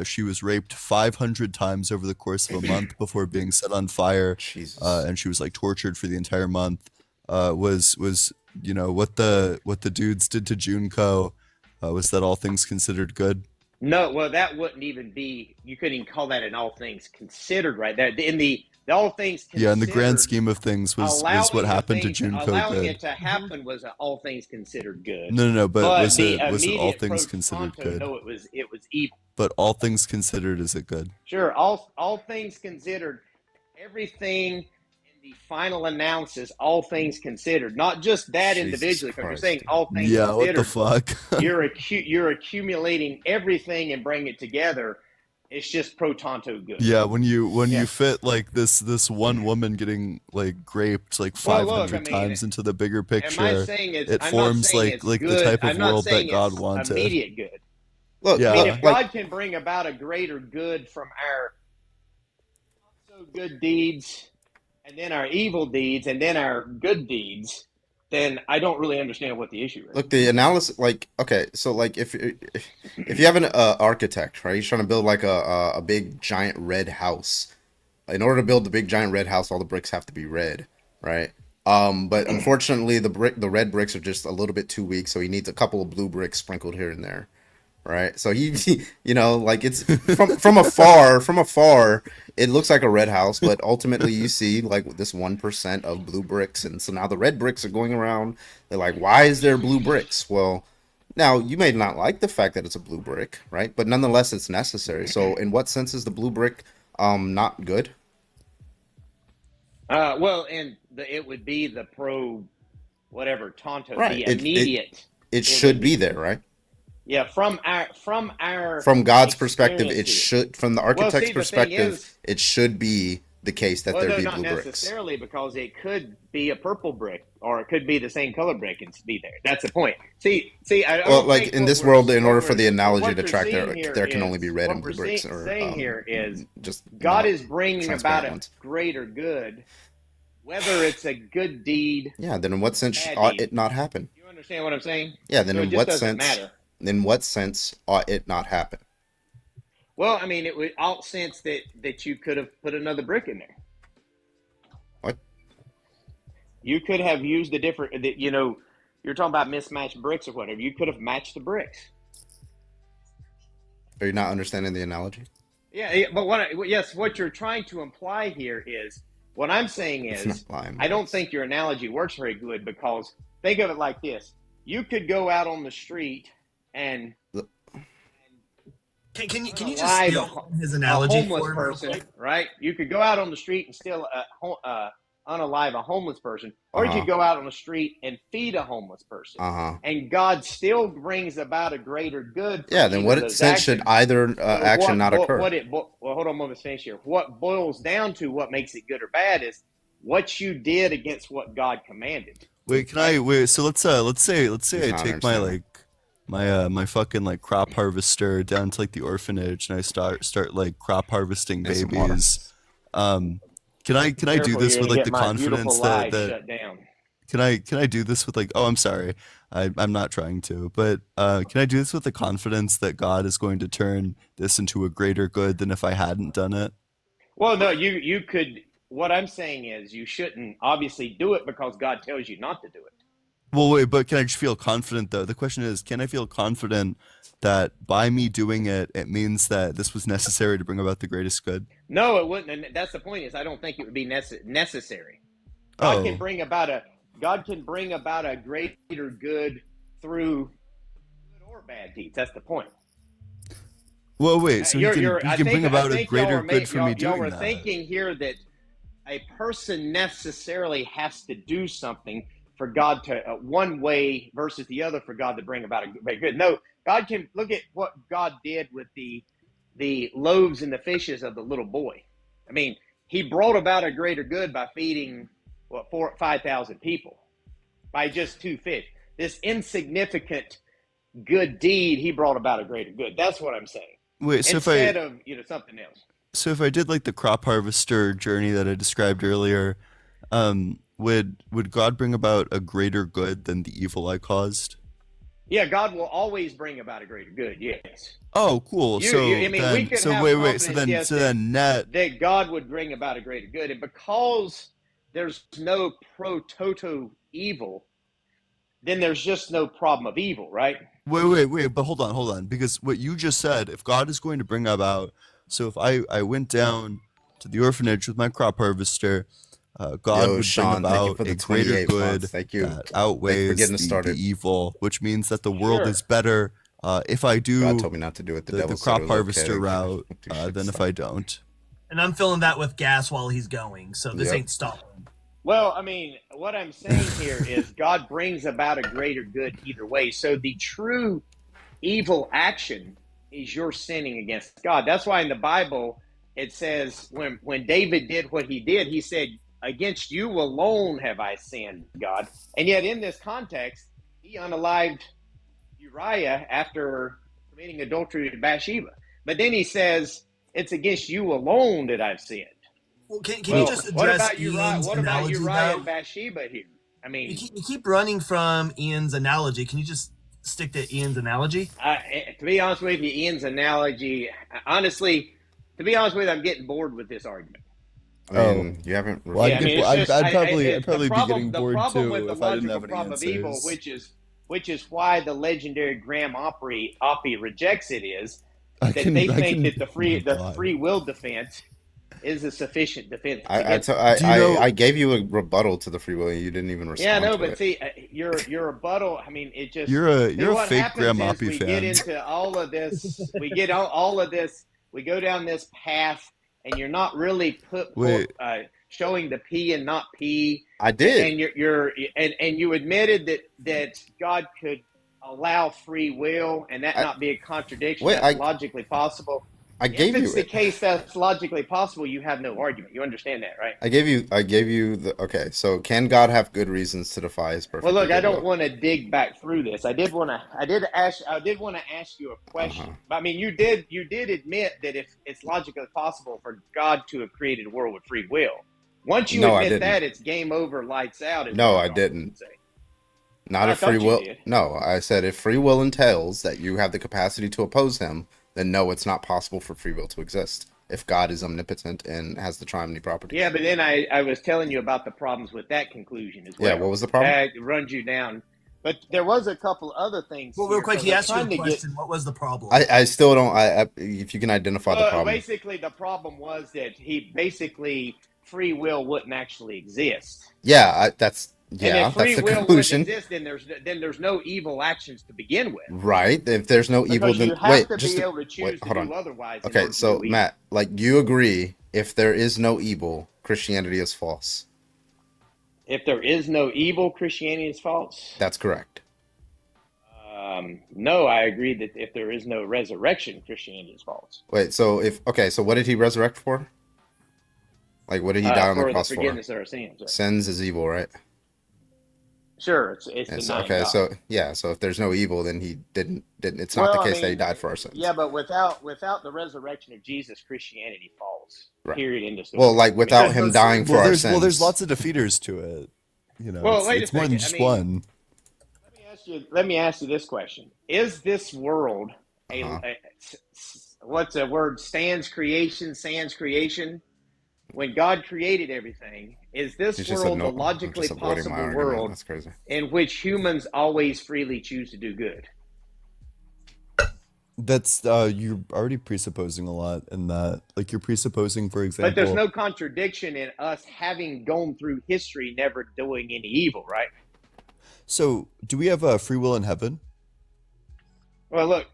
She was raped 500 times over the course of a month before being set on fire, Jesus. and she was like tortured for the entire month. Was you know what the dudes did to Junko? Was that all things considered good? No, well, that wouldn't even be, you couldn't even call that an all things considered, right? That in the all things considered. Yeah, in the grand scheme of things, was what happened to Junko allowing good? it to happen was all things considered good. No, but was the it all immediate things pro considered tanto, good? no, it was evil. But all things considered, is it good? Sure, all things considered, everything in the final analysis, all things considered, not just that Jesus individually, because you're Christ, saying dude. all things Yeah, what the considered. fuck? You're accumulating everything and bringing it together. It's just pro tanto good. Yeah, when you Yeah. fit like this one woman getting like raped like Well, 500 look, I mean, times into the bigger Am I picture, saying it's? it I'm not forms saying it's like the good. type of I'm not world that saying God it's wanted. immediate good. Look, Yeah. I mean, look, if like, God can bring about a greater good from our not so good deeds, and then our evil deeds, and then our good deeds, then I don't really understand what the issue is. look, the analysis, like, okay, so like if you have an architect, right, he's trying to build like a big giant red house. In order to build the big giant red house, all the bricks have to be red, right? But unfortunately, the red bricks are just a little bit too weak, so he needs a couple of blue bricks sprinkled here and there, right? So you know, like it's from afar, it looks like a red house, but ultimately you see like this 1% of blue bricks, and so now the red bricks are going around. They're like, why is there blue bricks? Well, now you may not like the fact that it's a blue brick, right? But nonetheless, it's necessary. So in what sense is the blue brick not good? Well, and it would be the pro, whatever tanto, Right. the immediate. It should be there, right? Yeah, from God's perspective, it experience. should. From the Well, architect's see, the thing perspective, is, it should be the case that well, there no, be not blue bricks. necessarily, because it could be a purple brick, or it could be the same color brick and be there. That's the point. See, I Well, don't like think in what this we're- world, in what order for we're- the analogy what to you're track, seeing here there can is- only be red what and blue we're bricks, or saying here is just God not is bringing about transparent a ones. greater good, whether it's a good deed. Yeah. Then in what sense Bad ought deed. it not happen? You understand what I'm saying? Yeah. Then So in it just what doesn't sense? matter. In what sense ought it not happen? Well, I mean, it would all sense that you could have put another brick in there. What? You could have used a different. You know, you're talking about mismatched bricks or whatever. You could have matched the bricks. Are you not understanding the analogy? Yeah, but what you're trying to imply here is what I'm saying It's is not lying. I don't think your analogy works very good, because think of it like this: you could go out on the street and Can you just alive steal his a analogy homeless for him real person, quick? right? You could go out on the street and still unalive a homeless person, or you Uh-huh. could go out on the street and feed a homeless person, and God still brings about a greater good. Yeah. Then what sense should either action not occur? Well, hold on a moment, finish here. What boils down to what makes it good or bad is what you did against what God commanded. Wait, can Right? I wait? So let's say He's I not take my understanding. my fucking like crop harvester down to like the orphanage and I start like crop harvesting And some water. babies. Um, can I do Careful, this you're with gonna like get the my beautiful confidence lies that shut down. can I do this with like, oh, I'm sorry. I'm not trying to, but can I do this with the confidence that God is going to turn this into a greater good than if I hadn't done it? Well, no, you could. What I'm saying is, you shouldn't obviously do it because God tells you not to do it. Well, wait, but can I just feel confident though? The question is, can I feel confident that by me doing it, it means that this was necessary to bring about the greatest good? No, it wouldn't. And that's the point. Is I don't think it would be necessary. God can Oh, bring about a God can bring about a greater good through good or bad deeds. That's the point. well, wait. So You're. he can bring I about a think y'all greater are good for me y'all doing were that. thinking here that a person necessarily has to do something for God to one way versus the other for God to bring about a good. No, God can look at what God did with the loaves and the fishes of the little boy. I mean, He brought about a greater good by feeding what 5,000 people by just two fish. This insignificant good deed, He brought about a greater good. That's what I'm saying. Wait, Instead of something else. so if I did like the crop harvester journey that I described earlier, would God bring about a greater good than the evil I caused? Yeah, God will always bring about a greater good. Yes. Oh, cool. I mean, we could So have wait. confidence, yes, So then net. that God would bring about a greater good, and because there's no pro toto evil, then there's just no problem of evil, right? Wait. But hold on. Because what you just said, if God is going to bring about, so if I went down to the orphanage with my crop harvester, God Yo, would bring Sean, thank you about for a the greater 28 months. good Thank you. that Thank you for outweighs getting us the started. evil, which means that the world is Sure. better if I God do told me not to do it. The the devil said it crop was harvester okay. route You should than if stop. I don't. And I'm filling that with gas while he's going, so this Yep. ain't stopping. Well, I mean, what I'm saying here is God brings about a greater good either way. So the true evil action is you're sinning against God. That's why in the Bible it says when David did what he did, he said, "Against you alone have I sinned, God." And yet in this context, he unalived Uriah after committing adultery with Bathsheba. But then he says, "It's against you alone that I've sinned." Well, can you Well, just what address about Uriah? Ian's What about analogy Uriah though? and Bathsheba here? I mean, You keep running from Ian's analogy. Can you just stick to Ian's analogy? to be honest with you, Ian's analogy, honestly, to be honest with you, I'm getting bored with this argument. I Oh, mean, you haven't well, Yeah, I refuted mean, it. I'd it's probably be getting the bored problem with too the if I didn't logical have any problem of evil, answers. which is why the legendary Graham Oppy rejects it, is that they I think can. that Oh my the God. free will defense is a sufficient defense I, I, against t- it. Do you know? I gave you a rebuttal to the free will, and you didn't even Yeah, respond no, to but it. see, your rebuttal. I mean, it just see You're a what fake happens Graham is Oppie we get fan. into all of this. We get all of this. We go down this path, and you're not really Wait, showing the P and not P, I did. and and you admitted that God could allow free will, and that I not be a contradiction. wait. That's logically possible. I If gave it's you the it. case that's logically possible, you have no argument. You understand that, right? I gave you the okay. So can God have good reasons to defy His Well, perfectly look, I good don't will? want to dig back through this. I did want to ask you a Uh-huh. question. But I mean, you did admit that if it's logically possible for God to have created a world with free will, once you No, I admit didn't. that, it's game over, lights out, is No, what I you always didn't. say. Not Well, I if free thought you will. did. No, I said if free will entails that you have the capacity to oppose Him, then no, it's not possible for free will to exist. If God is omnipotent and has the triune Yeah, properties. but then I was telling you about the problems with that conclusion as Yeah, what well. was the problem? That runs you down. But there was a couple other things Well, real here quick, because he I'm asked you a trying to get. question. What was the problem? I still don't. If you can identify the Well, problem. basically, the problem was that he basically free will wouldn't actually exist. And if That's free the will wouldn't conclusion. exist, then there's no evil actions to begin with, Right. If there's no evil, because then you have wait, to be able to wait, choose to hold on. do otherwise in Okay, order to so do evil. Matt, like you agree, if there is no evil, Christianity is false. If there is no evil, Christianity is false. That's correct. No, I agree that if there is no resurrection, Christianity is false. Wait, so if okay, so what did he resurrect for? Like, what did he die on the for the cross for? forgiveness of our sins. Sins is evil, right? Sure, it's Yes. denying Okay. God. So yeah. So if there's no evil, then he didn't. It's not the Well, I case that he mean, died for our yeah, sins. but without the resurrection of Jesus, Christianity falls. Right. Period. End of Well, story. like I mean, without him that's dying for our There's sins. lots of defeaters to it. You know, well. Wait a it's more than second. I just mean, one. let me ask you this question: Is this world Uh-huh. what's a word? Sans creation. When God created everything, is He's this just a world the no. I'm logically just avoiding my possible argument. world That's crazy. in which humans always freely choose to do good? That's you're already presupposing a lot in that. Like you're presupposing, for But there's example. no contradiction in us having gone through history never doing any evil, right? So, do we have free will in heaven? Well, look,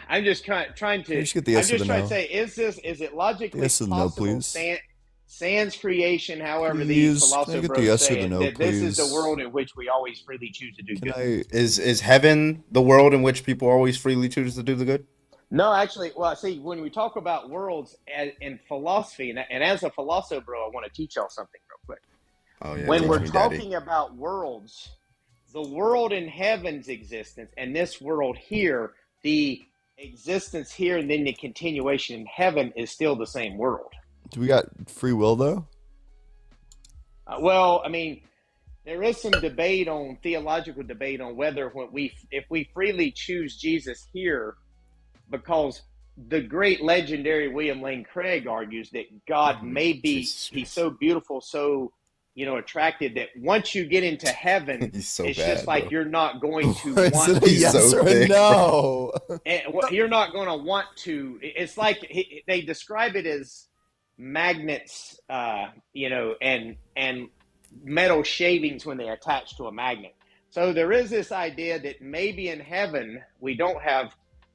I'm just Can I just get the yes or the trying to no? say, is it The logically yes or the no, possible, please. sans creation, however these Please, can I get the philosophers yes or say the it, no, that this is the please? world in which we always freely choose to do Can good? I? Is heaven the world in which people always freely choose to do the good? No, actually, well, see, when we talk about worlds in philosophy, and as a philosopher, bro, I want to teach y'all something real quick. Oh yeah, When teach we're me, daddy. talking about worlds, the world in heaven's existence and this world here, the existence here and then the continuation in heaven is still the same world. Do we got free will though? Well, I mean, there is some theological debate on whether if we freely choose Jesus here, because the great legendary William Lane Craig argues that God may be, Jesus he's Christ. so beautiful, so attractive that once you get into heaven, He's so it's just bad, like bro. you're not going to Is want it a He's to. yes so or a thick, bro. no? You're not going to want to. It's like they describe it as magnets, and metal shavings when they attach to a magnet. So there is this idea that maybe in heaven we don't have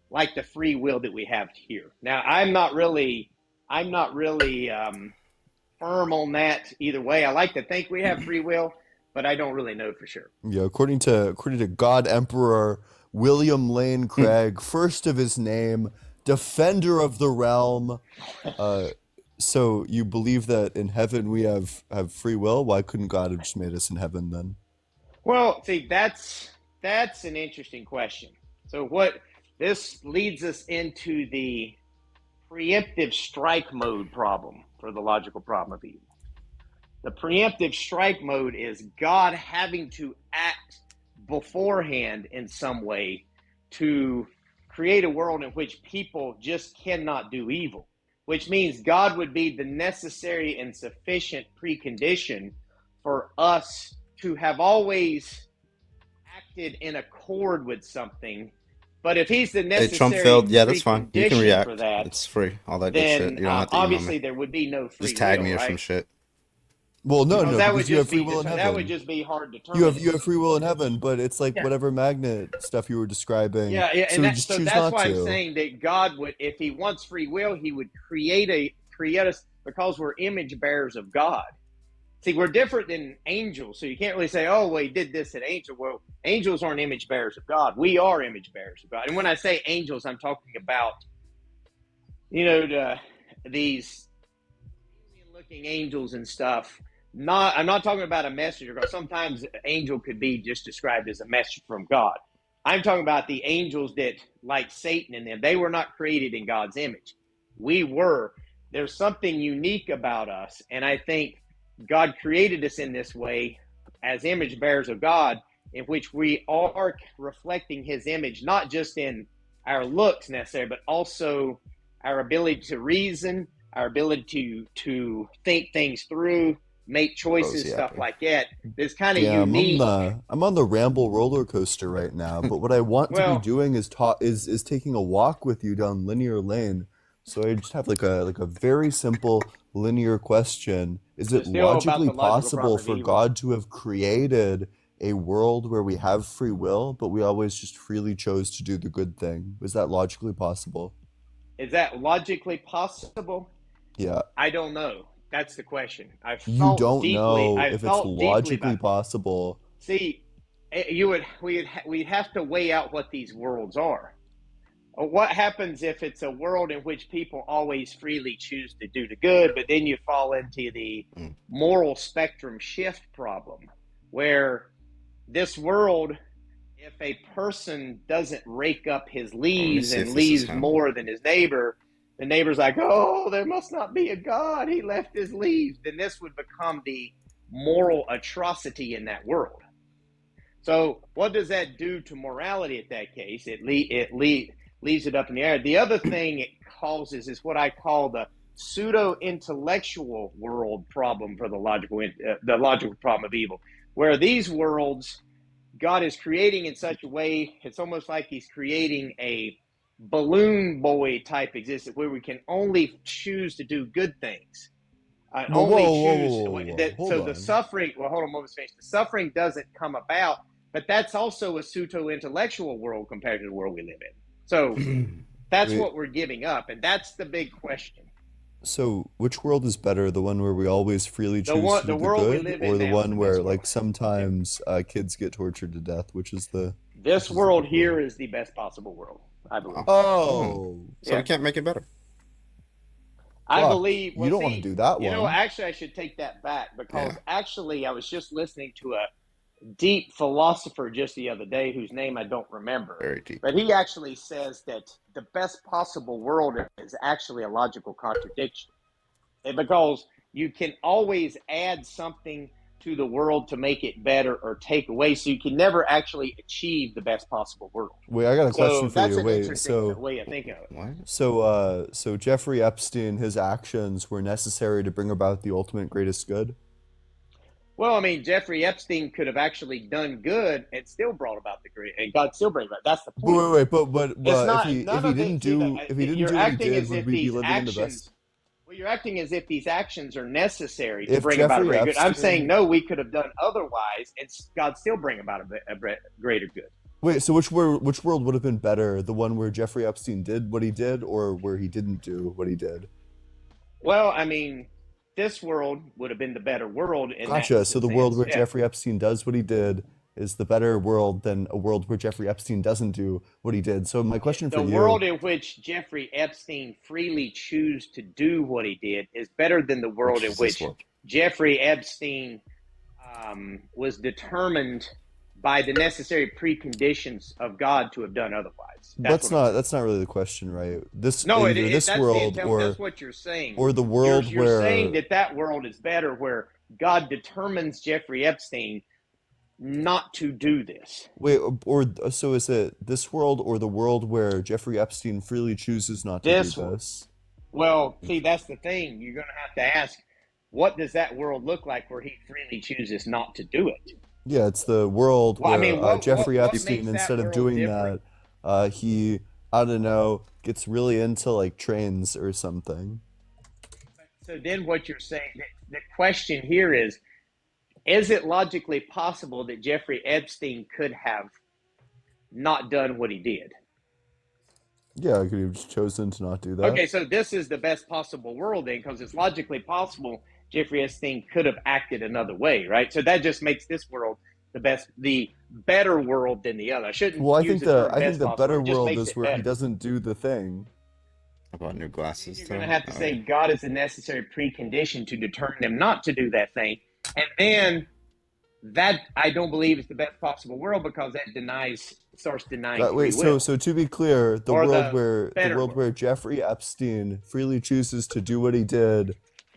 like the free will that we have here. Now, I'm not really firm on that either way. I like to think we have free will, but I don't really know for sure. Yeah, according to God Emperor William Lane Craig, first of his name, defender of the realm. Uh, so you believe that in heaven we have free will? Why couldn't God have just made us in heaven then? Well, see, that's an interesting question. So what this leads us into the preemptive strike mode problem for the logical problem of evil. The preemptive strike mode is God having to act beforehand in some way to create a world in which people just cannot do evil, which means God would be the necessary and sufficient precondition for us to have always acted in accord with something. But if he's the Hey, Trump necessary failed. Yeah, that's fine. You can precondition for react. that, It's free. All that good shit. then You don't have to email me. obviously there would be no Just free tag will, me or some right? shit. Well, no, Because no, because you have free will in that would heaven. just be hard You have determinism. free will in heaven, but it's like Yeah. whatever magnet stuff you were describing. Yeah, So and we just so choose that's not why I'm to. saying that God would, if He wants free will, He would create us because we're image bearers of God. See, we're different than angels, so you can't really say, "Oh, well, He did this at angel." Well, angels aren't image bearers of God. We are image bearers of God. And when I say angels, I'm talking about these alien-looking angels and stuff. I'm not talking about a messenger, because sometimes an angel could be just described as a message from God. I'm talking about the angels that, like Satan and them, they were not created in God's image. We were. There's something unique about us, and I think God created us in this way as image bearers of God, in which we are reflecting His image, not just in our looks necessarily, but also our ability to reason, our ability to think things through, make choices, stuff yapping. like that. It's kind of Yeah, unique. I'm on the ramble roller coaster right now, but what I want to be Well, doing is taking a walk with you down linear lane. So I just have like a very simple linear question. Is it it's still about logically the logical possible problem of for evil. God to have created a world where we have free will, but we always just freely chose to do the good thing? Was that logically possible? Is that logically possible? Yeah. I don't know. That's the question. You don't know I if it's thought deeply logically about. possible. See, we'd have to weigh out what these worlds are. What happens if it's a world in which people always freely choose to do the good, but then you fall into the Mm. moral spectrum shift problem, where this world, if a person doesn't rake up his Let me leaves see and if this is leaves him. more than his neighbor, the neighbor's like, oh, there must not be a God. He left his leaves. Then this would become the moral atrocity in that world. So what does that do to morality at that case? It leaves it up in the air. The other thing it causes is what I call the pseudo-intellectual world problem for the logical problem of evil, where these worlds God is creating in such a way, it's almost like he's creating a balloon boy type existence where we can only choose to do good things. And Whoa, only whoa, whoa, choose whoa, whoa, that. hold So the on. suffering, well, hold on, moment, finish. The suffering doesn't come about, but that's also a pseudo-intellectual world compared to the world we live in. So that's Wait, what we're giving up, and that's the big question. so which world is better? The one where we always freely choose to The do the world we good, live or in the now is the one where, best like, world. sometimes kids get tortured to death, which is the This good world here world? is the best possible world, I believe. Oh, So we Yeah. can't make it better. I fuck. believe, You well, don't want to see, do that you know, one. actually, I should take that back because Yeah. actually, I was just listening to a deep philosopher just the other day whose name I don't remember, Very deep. but he actually says that the best possible world is actually a logical contradiction. Because you can always add something to the world to make it better or take away, so you can never actually achieve the best possible world. Wait, I got a question So for that's you. an Wait, interesting way of thinking of it. What? so Jeffrey Epstein, his actions were necessary to bring about the ultimate greatest good? Well, I mean, Jeffrey Epstein could have actually done good and still brought about the great, and God still bring about. That's the Wait, point. wait, wait, It's if not he none of the see the you're do what he acting did, as would if we be these living in the best? actions. Well, you're acting as if these actions are necessary to If bring about a Jeffrey greater good. I'm saying Epstein, no, we could have done otherwise, and God still bring about a greater good. wait, so which world would have been better? The one where Jeffrey Epstein did what he did, or where he didn't do what he did? Well, I mean, this world would have been the better world in that Gotcha. So the world sense. where Yeah. Jeffrey Epstein does what he did is the better world than a world where Jeffrey Epstein doesn't do what he did. So my question for The you, world in which Jeffrey Epstein freely chose to do what he did is better than the world Which in is this which world? Jeffrey Epstein was determined by the necessary preconditions of God to have done otherwise. That's what I'm saying. that's not really the question, right? This No, either this that's the world intent. That's what you're saying. or the world You're saying where that world is better, where God determines Jeffrey Epstein not to do this. wait so is it this world or the world where Jeffrey Epstein freely chooses not to do This, this? well, see, that's the thing. You're going to have to ask, what does that world look like where he freely chooses not to do it? Yeah, it's the world Well, I where mean, Jeffrey what Epstein, makes that instead of world doing different? that, he, I don't know, gets really into like trains or something. So then, what you're saying, the question here is it logically possible that Jeffrey Epstein could have not done what he did? Yeah, could have just chosen to not do that. Okay, so this is the best possible world then, because it's logically possible Jeffrey Epstein could have acted another way, right? So that just makes this world the better world than the other. I shouldn't Well, use the term I think best the possible. better It just world makes is it where he better. doesn't do the thing. How about new glasses, You're going to though? have to Oh, say yeah. God is a necessary precondition to determine them not to do that thing, and then that I don't believe is the best possible world because that starts denying free Wait, will so to be clear, or the better world. Jeffrey Epstein freely chooses to do what he did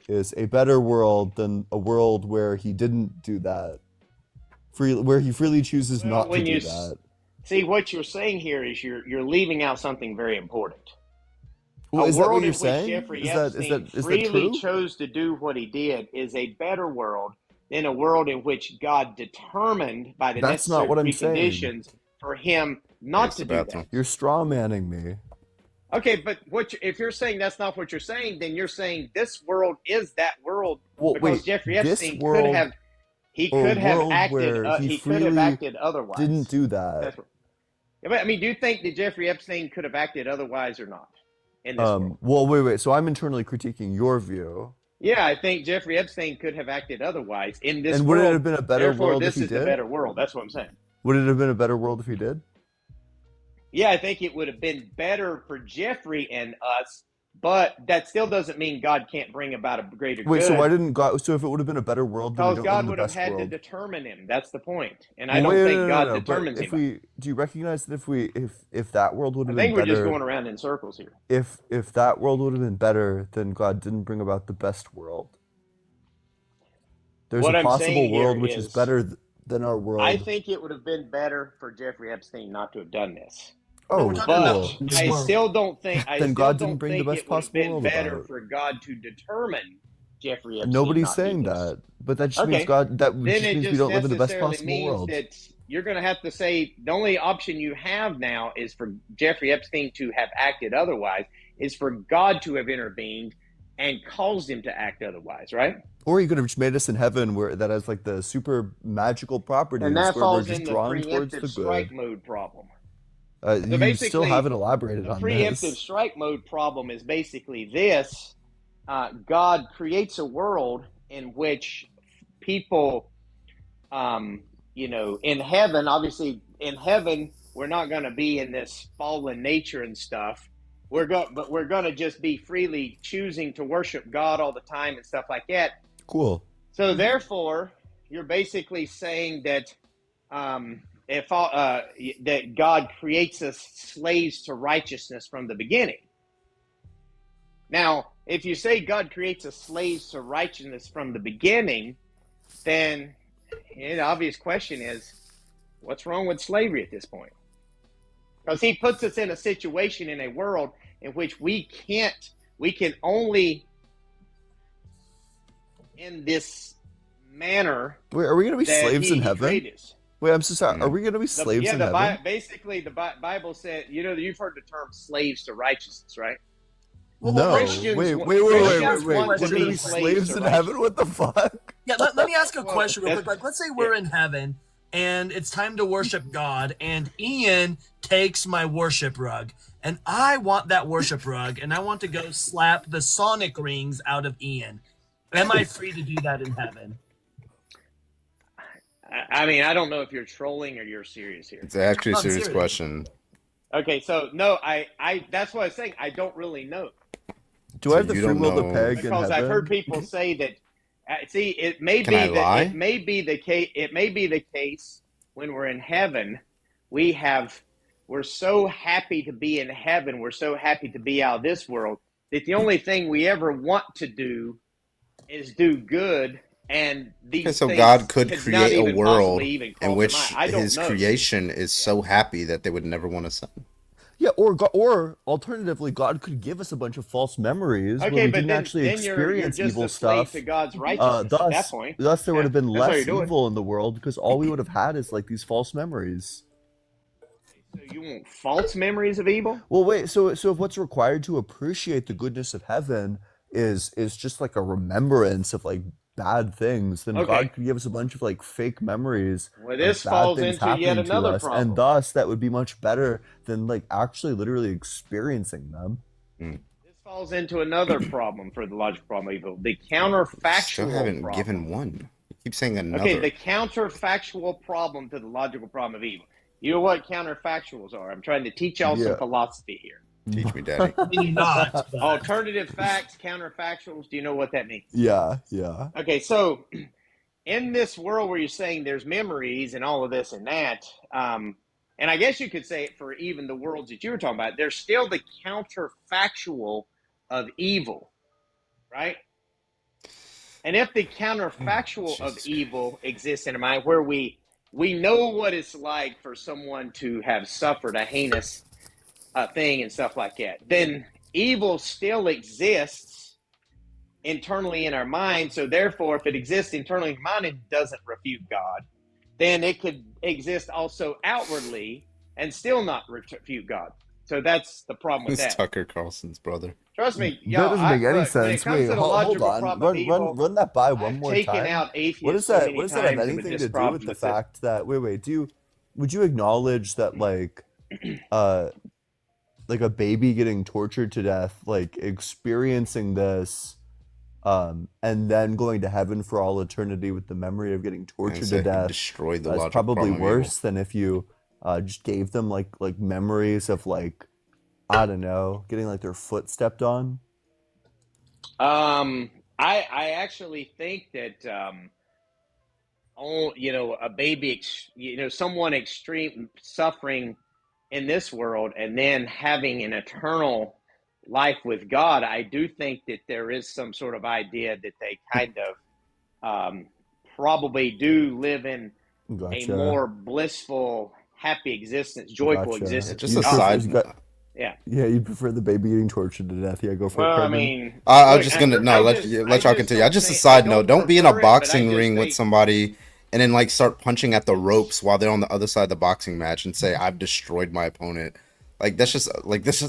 is a better world than a world where he didn't do that. Where he freely chooses Well, not to when do you that. see what you're saying here is you're leaving out something very important. Well, A is that what world you're in which saying? Jeffrey Epstein Is that freely true? chose to do what he did is a better world than a world in which God determined by the That's not necessary what I'm saying. preconditions for him not Here's to the do bathroom. that. You're straw manning me. Okay, but if you're saying that's not what you're saying, then you're saying this world is that world Well, because wait, Jeffrey this Epstein world or a world where he he could have freely acted didn't otherwise. do that. That's what, I mean. Do you think that Jeffrey Epstein could have acted otherwise or not in this world? Well, wait. So I'm internally critiquing your view. Yeah, I think Jeffrey Epstein could have acted otherwise in this And would it have world. been a better Therefore, world if this he is the did? better world. That's what I'm saying. Would it have been a better world if he did? Yeah, I think it would have been better for Jeffrey and us, but that still doesn't mean God can't bring about a greater Wait, so why good didn't God? So if it would have been a better world, then we because don't live God in the would have best had to world. determine him. That's the point. And I Well, wait, don't no, think no, no, God no. But determines if anybody. we, do you recognize that if that world would I have been think we're just better, going around in circles here. if that world would have been better, then God didn't bring about the best world. There's a What I'm saying possible here world which is is better than our I world. think it would have been better for Jeffrey Epstein not to have done this. No, Oh, we're talking But about cool. this world. I Then still God didn't don't bring the think best it would have possible been world better about. for God to determine Jeffrey Epstein Nobody's not do saying this. that, but that just means Okay. God. That Then just it means we just don't live in the best necessarily possible means world. that you're going to have to say the only option you have now is for Jeffrey Epstein to have acted otherwise, is for God to have intervened and caused him to act otherwise, right? Or he could have just made us in heaven where that has like the super magical And properties that where we're falls just in the drawn towards preemptive the strike good. mode problem. So You still haven't basically, elaborated the on preemptive this. strike mode problem is basically this: God creates a world in which people, in heaven, obviously, in heaven, we're not going to be in this fallen nature and stuff. But we're going to just be freely choosing to worship God all the time and stuff like that. Cool. So therefore, you're basically saying that if that God creates us slaves to righteousness from the beginning. Now, if you say God creates us slaves to righteousness from the beginning, then the obvious question is, what's wrong with slavery at this point? Because he puts us in a situation in a world in which we can only in this manner Wait, are we gonna be that slaves in he heaven? created us. Wait, I'm so sorry. Are Mm. we gonna be slaves in heaven? Basically the Bible said, you've heard the term slaves to righteousness, right? No. Christians Let me ask a Wait. want We're to gonna be be slaves slaves to in heaven? righteousness. What the fuck? Yeah, let me ask a Well, question real quick. Like, let's say we're in heaven and it's time to worship God, and Ian takes my worship rug, and I want that worship rug, and I want to go slap the Sonic rings out of Ian. Am I free to do that in heaven? I mean, I don't know if you're trolling or you're serious here. It's actually a I'm serious serious. question. Okay, so no, I that's what I was saying. I don't really know. Do So I have the you free don't will to know. peg in Because I've heard heaven? people say that. See, it may Can I be that lie? it may be the case. It may be the case when we're in heaven. We're so happy to be in heaven. We're so happy to be out of this world that the only thing we ever want to do is do good, and Okay, these so God things could could not create a even possibly world even in cross their mind. which I don't his know. creation is so happy that they would never want to sin. Yeah, or alternatively, God could give us a bunch of false memories where Okay, we but didn't actually then you're experience just evil a slave stuff. to God's righteousness at that point. Thus, there would Yeah, have been that's all you're less doing. evil in the world because all we would have had is like these false memories. So you want false memories of evil? Well, wait. So if what's required to appreciate the goodness of heaven is just like a remembrance of like bad things, then Okay. God could give us a bunch of like fake memories Well, of this bad falls things into yet happening to another us, and problem. thus that would be much better than like actually literally experiencing them. This falls into another problem for the logical problem of evil, the Still counterfactual haven't problem. given one. You keep saying Okay, another. the counterfactual problem to the logical problem of evil. You know what counterfactuals are? I'm trying to teach y'all some Yeah. philosophy here. Teach me, Daddy. Maybe not. But Alternative facts, counterfactuals. Do you know what that means? Yeah. Okay, so in this world where you're saying there's memories and all of this and that, and I guess you could say it for even the worlds that you were talking about, there's still the counterfactual of evil, right? And if the counterfactual of Jesus evil exists in a mind where we know what it's like for someone to have suffered a heinous thing and stuff like that, then evil still exists internally in our mind. So therefore, if it exists internally in our mind and doesn't refute God, then it could exist also outwardly and still not refute God. So that's the problem with It's that. Tucker Carlson's brother. Trust me, That y'all. doesn't make any Look, when it sense. comes Wait, to the hold logical on. problem of evil, Run that by one I've more taken time. out What atheists does so that many what does that have times, and anything with to this do with problem, the it's this. fact that would you acknowledge that like a baby getting tortured to death, like experiencing this and then going to heaven for all eternity with the memory of getting And tortured so to he death destroyed the is logical probably problem of evil. worse than if you just gave them like memories of like, I don't know, getting like their foot stepped on? I actually think that a baby, someone extreme suffering in this world and then having an eternal life with God, I do think that there is some sort of idea that they kind of probably do live in a Gotcha. more blissful, happy existence, joyful Gotcha. Yeah, existence just You a with God. prefer side. you got Yeah. Yeah, you prefer the baby getting tortured to death. Yeah, go for it, Well, I Carbon. mean, I was look, just gonna no I let just, I let y'all just continue. I don't just a think I side note. don't Don't be in a prefer it, but I boxing just ring with think somebody and then like start punching at the ropes while they're on the other side of the boxing match and say I've destroyed my opponent. Like that's just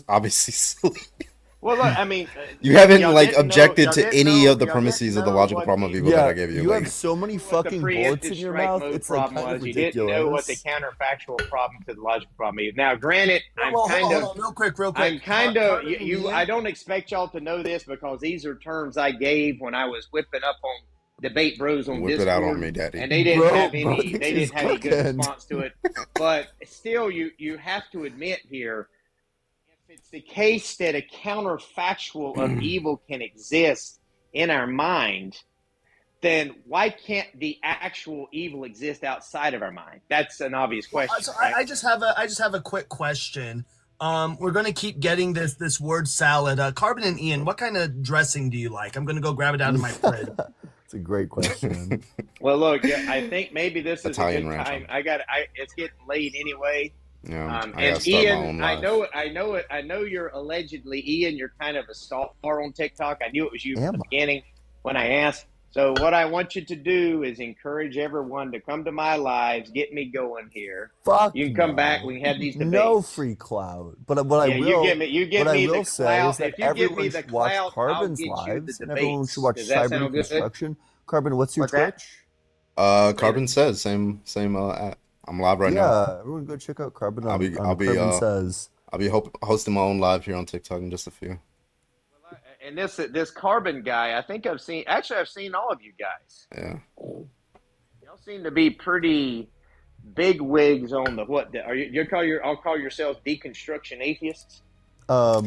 obviously silly. Well, look, I mean, You haven't y'all like didn't know, objected to any of the premises of the logical what problem of the evil that Yeah, I gave you. you have Like so many what the fucking bullets preemptive in your strike mouth. mode It's like problem kind of was. You didn't know what the ridiculous. counterfactual problem to the logical problem is. Now, granted, Well, well, hold on, real quick, I'm kind of Carbon and I Ian. don't expect y'all to know this because these are terms I gave when I was whipping up on Debate Bros on whip it out on Discord, me, daddy. and they didn't have Bro any thinks he's good cooking. response to it. But still, you have to admit here, if it's the case that a counterfactual of evil can exist in our mind, then why can't the actual evil exist outside of our mind? That's an obvious Well, question, so right? I just have a quick question. We're gonna keep getting this word salad. Carbon and Ian, what kind of dressing do you like? I'm gonna go grab it out of my fridge. It's a great question. Well, look, yeah, I think maybe this is a Italian good ranch. time. It's getting late anyway. Yeah, I gotta And start my Ian, own I life. know it. I know you're allegedly Ian. You're kind of a star on TikTok. I knew it was you from the Am I? beginning when I asked. So what I want you to do is encourage everyone to come to my lives, get me going here. Fuck You can come back. no. We can have these No debates. free clout. But Yeah, you what give I me the will say is clout. that If you give me everyone the should watch clout, I'll Carbon's get you the lives and everyone should debates. watch Does that Cyber sound good? Deconstruction. Carbon, what's your What's that? Twitch? Say Carbon says same app. I'm live right now. Yeah, everyone go check out Carbon I'll be on Carbon Says. hosting my own live here on TikTok in just a few. And this carbon guy, I think I've seen. Actually, I've seen all of you guys. Yeah. Y'all seem to be pretty big wigs on the what? Are you call your? I'll call yourselves deconstruction atheists. I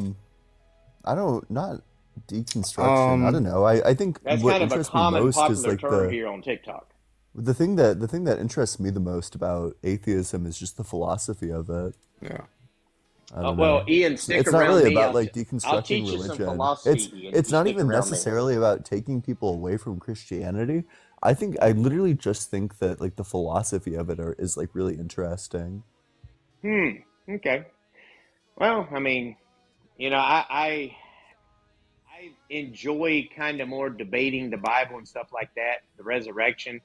don't not deconstruction. I don't know. I think That's what kind of a interests me common most is popular like term here on TikTok. the thing that interests me the most about atheism is just the philosophy of it. Yeah. I don't Well, know. Ian, stick It's not around really me. about like I'll deconstructing teach you some religion. philosophy, Ian, if It's you not stick even around me. necessarily about taking people away from Christianity. I literally just think that like the philosophy of it is like really interesting. Okay. Well, I mean, I enjoy kind of more debating the Bible and stuff like that, the resurrection.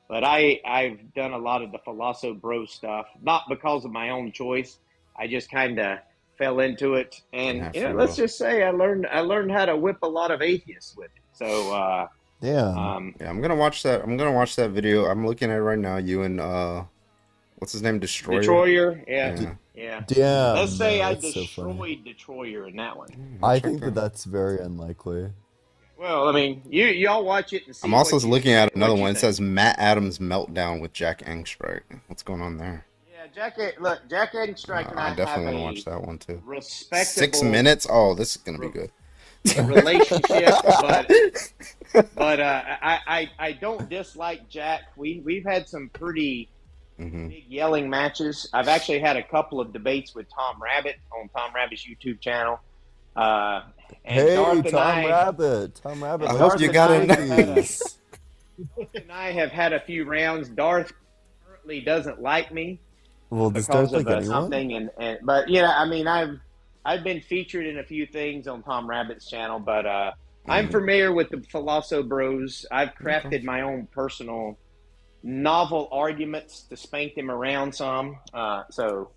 But I've done a lot of the Philosopher Bro stuff, not because of my own choice. I just kind of fell into it, Didn't and have free let's will. just say I learned how to whip a lot of atheists with it. So, Damn. Yeah, I'm gonna watch that. I'm gonna watch that video. I'm looking at it right now. You and what's his name? Destroyer. Detroyer, Yeah. yeah. Let's Damn, say no, I that's so funny. destroyed Detroyer in that one. I'll I check think that that. that's very unlikely. Well, I mean, y'all watch it and I'm see also what looking at another you one. It think. says Matt Adams meltdown with Jack Angstrike. What's going on there? Yeah, Jack Edenstrike and I I have definitely want to watch a that one too. 6 respectable minutes? Oh, this is gonna be good. relationship, but I don't dislike Jack. We've had some pretty big yelling matches. I've actually had a couple of debates with Tom Rabbit on Tom Rabbit's YouTube channel. And Hey, Darth and Tom I Rabbit. Tom Rabbit I likes hope to you be got with it. these. Darth and I have had a few rounds. Darth currently doesn't like me Well, does because Darth of like anyone? something, but yeah, I mean, I've been featured in a few things on Tom Rabbit's channel, but I'm familiar with the Philosopher Bros. I've crafted my own personal novel arguments to spank them around some. So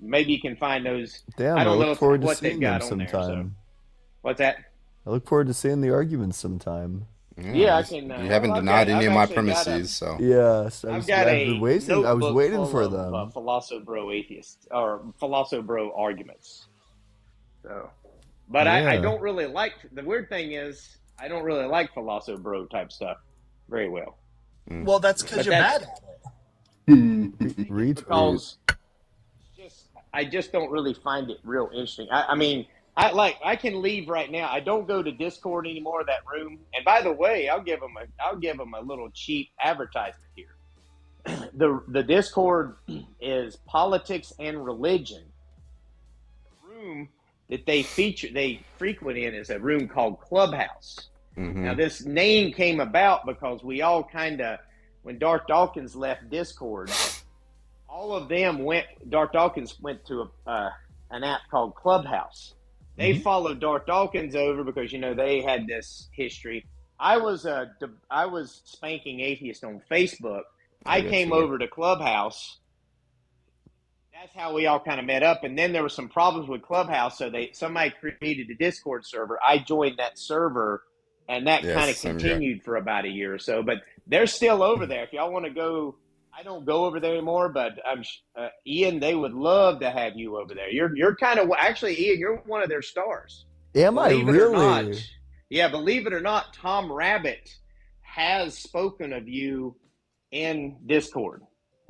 maybe you can find those. Damn, I I don't know look forward to what they've seeing them got on there. So sometime. what's that? I look forward to seeing the arguments sometime. Yeah, I you, can. you haven't denied any of my premises, so Yeah, I've got I've been a waiting. I was notebook waiting full for of them. Philosopher Bro atheists or Philosopher Bro arguments. So, but I Yeah. don't really like. The weird thing is, I don't really like Philosopher Bro type stuff very well. Well, that's because But you're that's bad at it. Retweet. because I just don't really find it real interesting. I mean, I can leave right now. I don't go to Discord anymore. That room. And by the way, I'll give them a little cheap advertisement here. The Discord is politics and religion. The room that they frequent in is a room called Clubhouse. Mm-hmm. Now this name came about because we all kind of, when Darth Dawkins left Discord, all of them Darth Dawkins went to an app called Clubhouse. They followed Darth Dawkins over because, they had this history. I was spanking atheist on Facebook. I came over to Clubhouse. That's how we all kind of met up. And then there were some problems with Clubhouse. So somebody created a Discord server. I joined that server, and that kind of continued for about a year or so. But they're still over there. If y'all want to go, I don't go over there anymore. But Ian, they would love to have you over there. You're kind of actually, Ian, you're one of their stars. Am I really? Yeah, believe it or not, Tom Rabbit has spoken of you in Discord.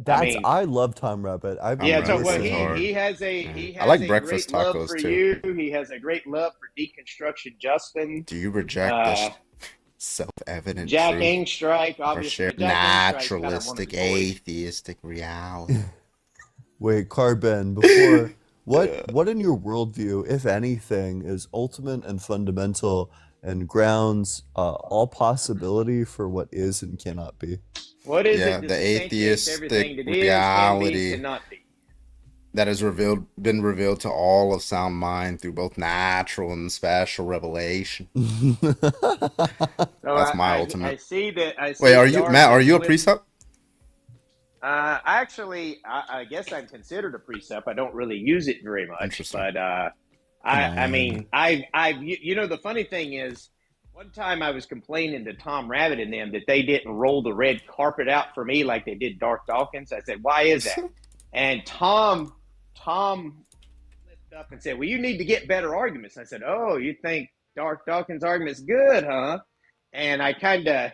I love Tom Rabbit. He has I like a breakfast great love tacos for too. you. He has a great love for deconstruction Justin. Do you reject this self-evident Jack truth Angstrike, or obviously share Jack naturalistic atheistic reality? Wait, Carbon, before what in your worldview, if anything, is ultimate and fundamental and grounds all possibility for what is and cannot be? What is Yeah, it? the atheistic reality Reality cannot be. that has been revealed to all of sound mind through both natural and special revelation. That's my ultimate. I see that. Wait, are you Matt? Are you a precept? Actually, I guess I'm considered a precept. I don't really use it very much, Interesting. but I mean, the funny thing is, one time I was complaining to Tom Rabbit and them that they didn't roll the red carpet out for me like they did Darth Dawkins. I said, "Why is that?" And Tom flipped up and said, "Well, you need to get better arguments." I said, "Oh, you think Darth Dawkins' argument's good, huh?" And I kind of,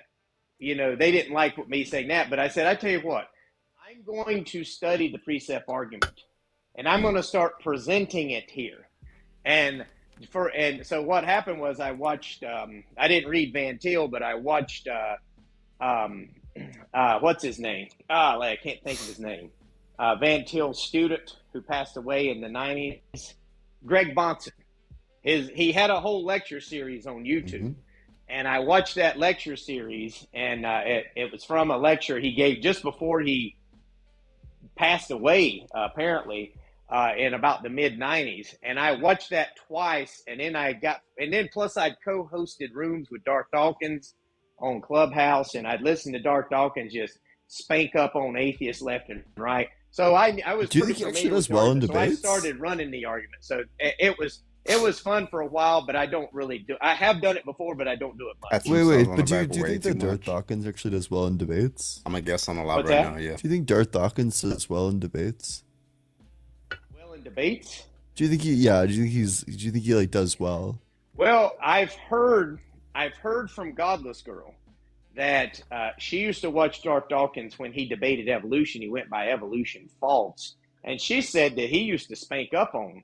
they didn't like me saying that, but I said, "I tell you what, I'm going to study the precept argument, and I'm going to start presenting it here." And so what happened was I watched. I didn't read Van Til, but I watched. What's his name? I can't think of his name. Van Til's student who passed away in the 90s, Greg Bonson. He had a whole lecture series on YouTube, and I watched that lecture series, and it was from a lecture he gave just before he passed away, apparently. In about the mid 90s, and I watched that twice, and then plus I'd co-hosted rooms with Darth Dawkins on Clubhouse, and I'd listen to Darth Dawkins just spank up on atheists left and right. So I was. Do you think he actually does well in debates? So I started running the argument. So it was fun for a while, but I don't really do. I have done it before, but I don't do it much. Wait, but do you think that Darth Dawkins actually does well in debates? I'm gonna guess on the loud right now. Yeah. Do you think Darth Dawkins does well in debates? Debates? Do you think he like does well? Well, I've heard from Godless Girl that she used to watch Darth Dawkins when he debated evolution. He went by evolution false, and she said that he used to spank up on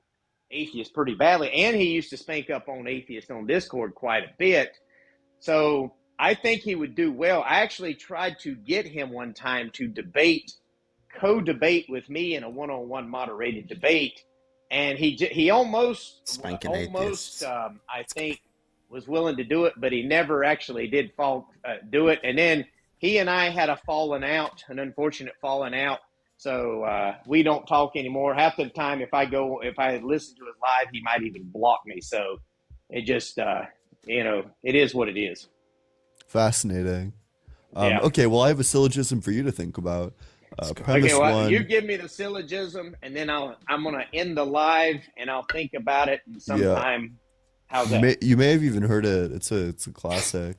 atheists pretty badly, and he used to spank up on atheists on Discord quite a bit. So I think he would do well. I actually tried to get him one time to co-debate with me in a one-on-one moderated debate, and he almost I think was willing to do it, but he never actually did do it. And then he and I had an unfortunate falling out. So we don't talk anymore. Half the time, if I listen to his live, he might even block me. So it just it is what it is. Fascinating. Yeah. Okay, well, I have a syllogism for you to think about. Okay, well, you give me the syllogism, and then I'm gonna end the live, and I'll think about it sometime. How's that? You may have even heard it. It's a classic.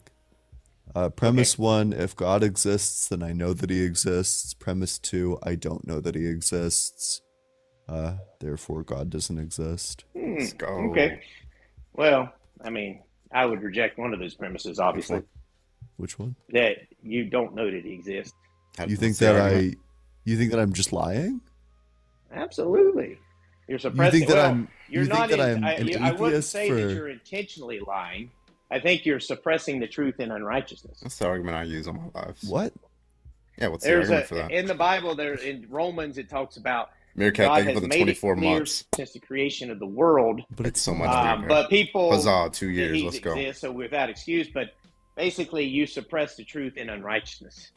Premise 1: if God exists, then I know that he exists. Premise 2: I don't know that he exists. Therefore, God doesn't exist. Let's go. Okay. Well, I mean, I would reject one of those premises, obviously. Which one? That you don't know that he exists. You think that I'm just lying? Absolutely. You're You think suppressing. that Well, I'm you're you think not that in. I'm an I wouldn't atheist say that for you're intentionally lying. I think you're suppressing the truth in unrighteousness. That's the argument I use on my lives. what? Yeah, what's the There's argument for that? in the Bible there in Romans it talks about Meerkat, God thank you for has the made it 24 clear months. since the creation of the world. But Thanks it's so much, not. Meerkat. But people Huzzah, 2 that years. he Let's go. exists, so without excuse. But basically, you suppress the truth in unrighteousness.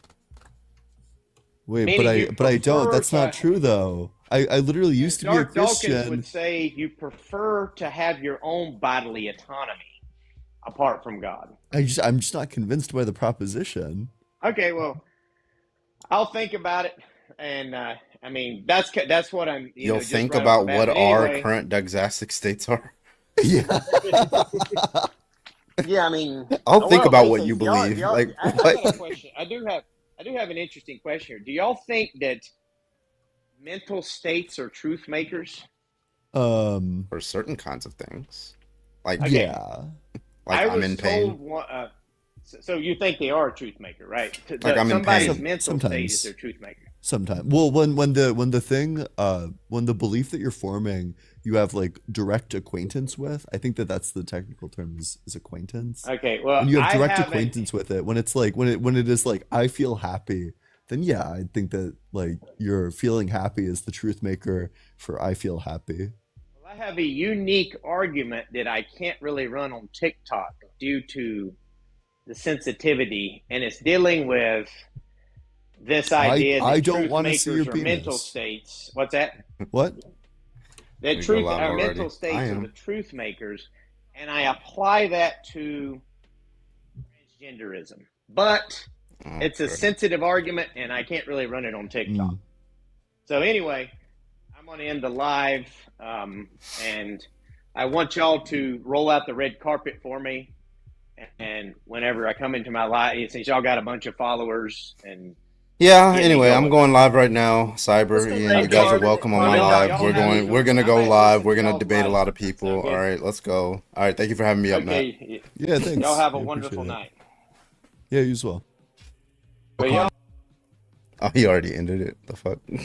Wait, Meaning you but I don't. prefer That's not to. true though. I literally used to be a Dark Dawkins Christian. would say you prefer to have your own bodily autonomy apart from God. I'm just not convinced by the proposition. Okay, well, I'll think about it, and I mean that's what I'm You'll just think right off the about bat. what But our anyway, current dogmastic states are. Yeah. yeah, I mean, I'll think well, about what listen, you do y'all, believe. do y'all, Like, I got a what? question. I do have an interesting question here. Do y'all think that mental states are truth makers? For certain kinds of things. Like, Okay. Yeah. like I I'm was in pain. told so you think they are a truth maker, right? Like I'm in Somebody's pain. mental state is Sometimes. their truth maker. Sometimes. Well, when the belief that you're forming, you have like direct acquaintance with. I think that's the technical term is acquaintance. Okay, well, When you have I direct haven't. acquaintance with it, when it's like when it is like I feel happy, then yeah, I think that like your feeling happy is the truth maker for I feel happy. Well, I have a unique argument that I can't really run on TikTok due to the sensitivity, and it's dealing with this idea I that don't truth want to see your makers are mental penis. states. What's that? What? That We go truth, live our already. mental I states are the am. truth makers, and I apply that to transgenderism. But Oh, it's a okay. sensitive argument, and I can't really run it on TikTok. Mm. So anyway, I'm going to end the live, and I want y'all to roll out the red carpet for me. And whenever I come into my live, since y'all got a bunch of followers, and Yeah, get me anyway, I'm going. going live right now. Cyber, Let's go Ian, red you guys are carpet. welcome on Well, my live. y'all We're have a going good. to I go might live. listen We're to gonna y'all's debate a live lot of sometimes. people. All Okay. right, let's go. All right, thank you for having me up, Matt. Okay. Yeah, thanks. Y'all have a I wonderful appreciate it. night. Yeah, you as well. But y'all. Oh, he already ended it. The fuck?